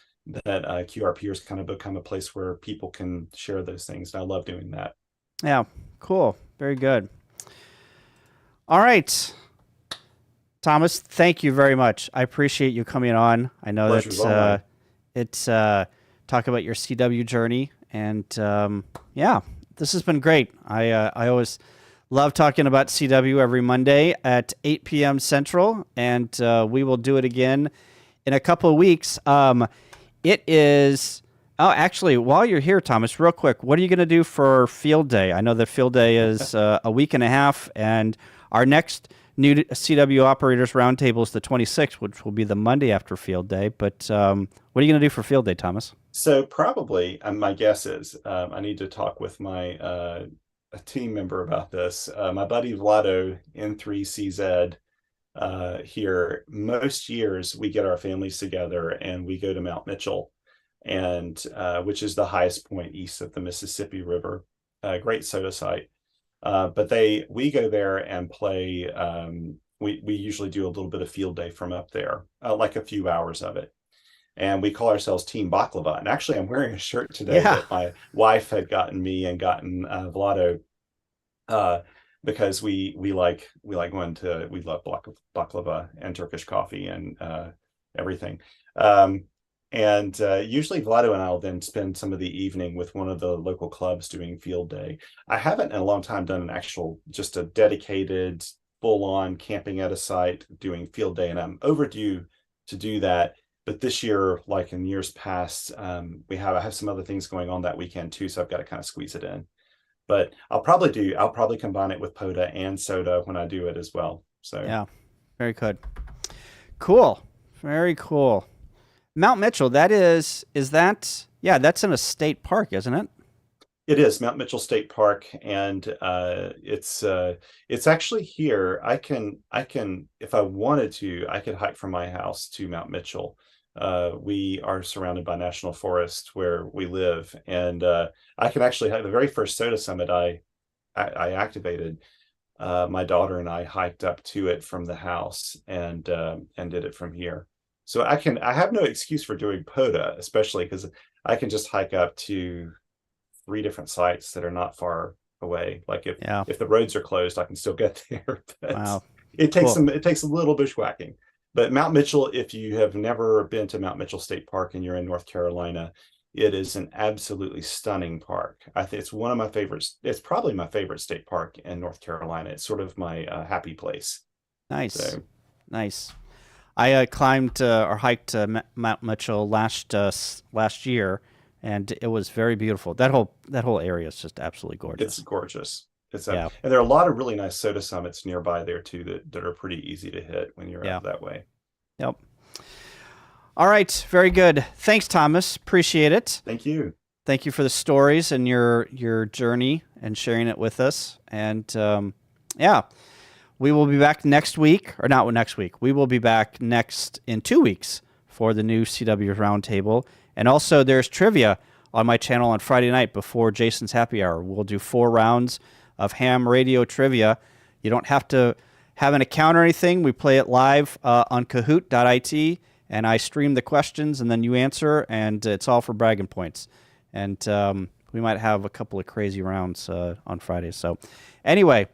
that QRP has kind of become a place where people can share those things, and I love doing that. Yeah, cool. Very good. All right. Thomas, thank you very much. I appreciate you coming on. I know Pleasure's all mine. it's talk about your CW journey, and yeah, this has been great. I always love talking about CW every Monday at 8 p.m. Central, and we will do it again in a couple of weeks. It is... Oh, actually, while you're here, Thomas, real quick, what are you going to do for Field Day? I know that Field Day is a week and a half, and our next new CW Operators Roundtable is the 26th, which will be the Monday after Field Day. But what are you going to do for Field Day, Thomas? So probably, my guess is, I need to talk with my a team member about this. My buddy Vlado, N3CZ, here, most years we get our families together and we go to Mount Mitchell, and which is the highest point east of the Mississippi River. Great soda site. But we go there and play. We usually do a little bit of field day from up there, like a few hours of it. And we call ourselves Team Baklava. And actually, I'm wearing a shirt today that my wife had gotten me and gotten Vlado, because we love baklava and Turkish coffee and everything. And usually Vlado and I will then spend some of the evening with one of the local clubs doing field day. I haven't in a long time done just a dedicated, full-on camping at a site doing field day, and I'm overdue to do that. But this year, like in years past, I have some other things going on that weekend too, so I've got to kind of squeeze it in. But I'll probably combine it with POTA and SOTA when I do it as well. So yeah, very good. Cool, very cool. Mount Mitchell, that's in a state park, isn't it? It is Mount Mitchell State Park, and it's actually here. I can, if I wanted to, I could hike from my house to Mount Mitchell. We are surrounded by national forest where we live, and I can actually have the very first SOTA summit I activated. My daughter and I hiked up to it from the house and did it from here. So I have no excuse for doing POTA, especially because I can just hike up to 3 different sites that are not far away. Like if the roads are closed, I can still get there. But wow. It takes a little bushwhacking. But Mount Mitchell, if you have never been to Mount Mitchell State Park and you're in North Carolina, it is an absolutely stunning park. I think it's one of my favorites. It's probably my favorite state park in North Carolina. It's sort of my happy place. Nice. So. Nice. I climbed or hiked Mount Mitchell last year, and it was very beautiful. That whole area is just absolutely gorgeous. It's gorgeous. It's Yeah. and there are a lot of really nice soda summits nearby there too that are pretty easy to hit when you're Yeah. out that way. Yep. All right, very good. Thanks, Thomas. Appreciate it. Thank you. Thank you for the stories and your journey and sharing it with us. And yeah, we will be back next week, or not next week. We will be back in 2 weeks for the new CW Roundtable. And also, there's trivia on my channel on Friday night before Jason's Happy Hour. We'll do 4 rounds of ham radio trivia. You don't have to have an account or anything. We play it live on Kahoot.it, and I stream the questions, and then you answer, and it's all for bragging points. And we might have a couple of crazy rounds on Friday. So anyway,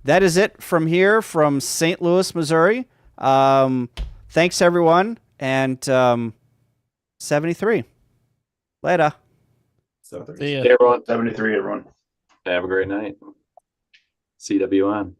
that is it from here, from St. Louis, Missouri. Thanks, everyone, and 73. Later. So See ya. Hey, everyone. 73, everyone. Have a great night. CW on.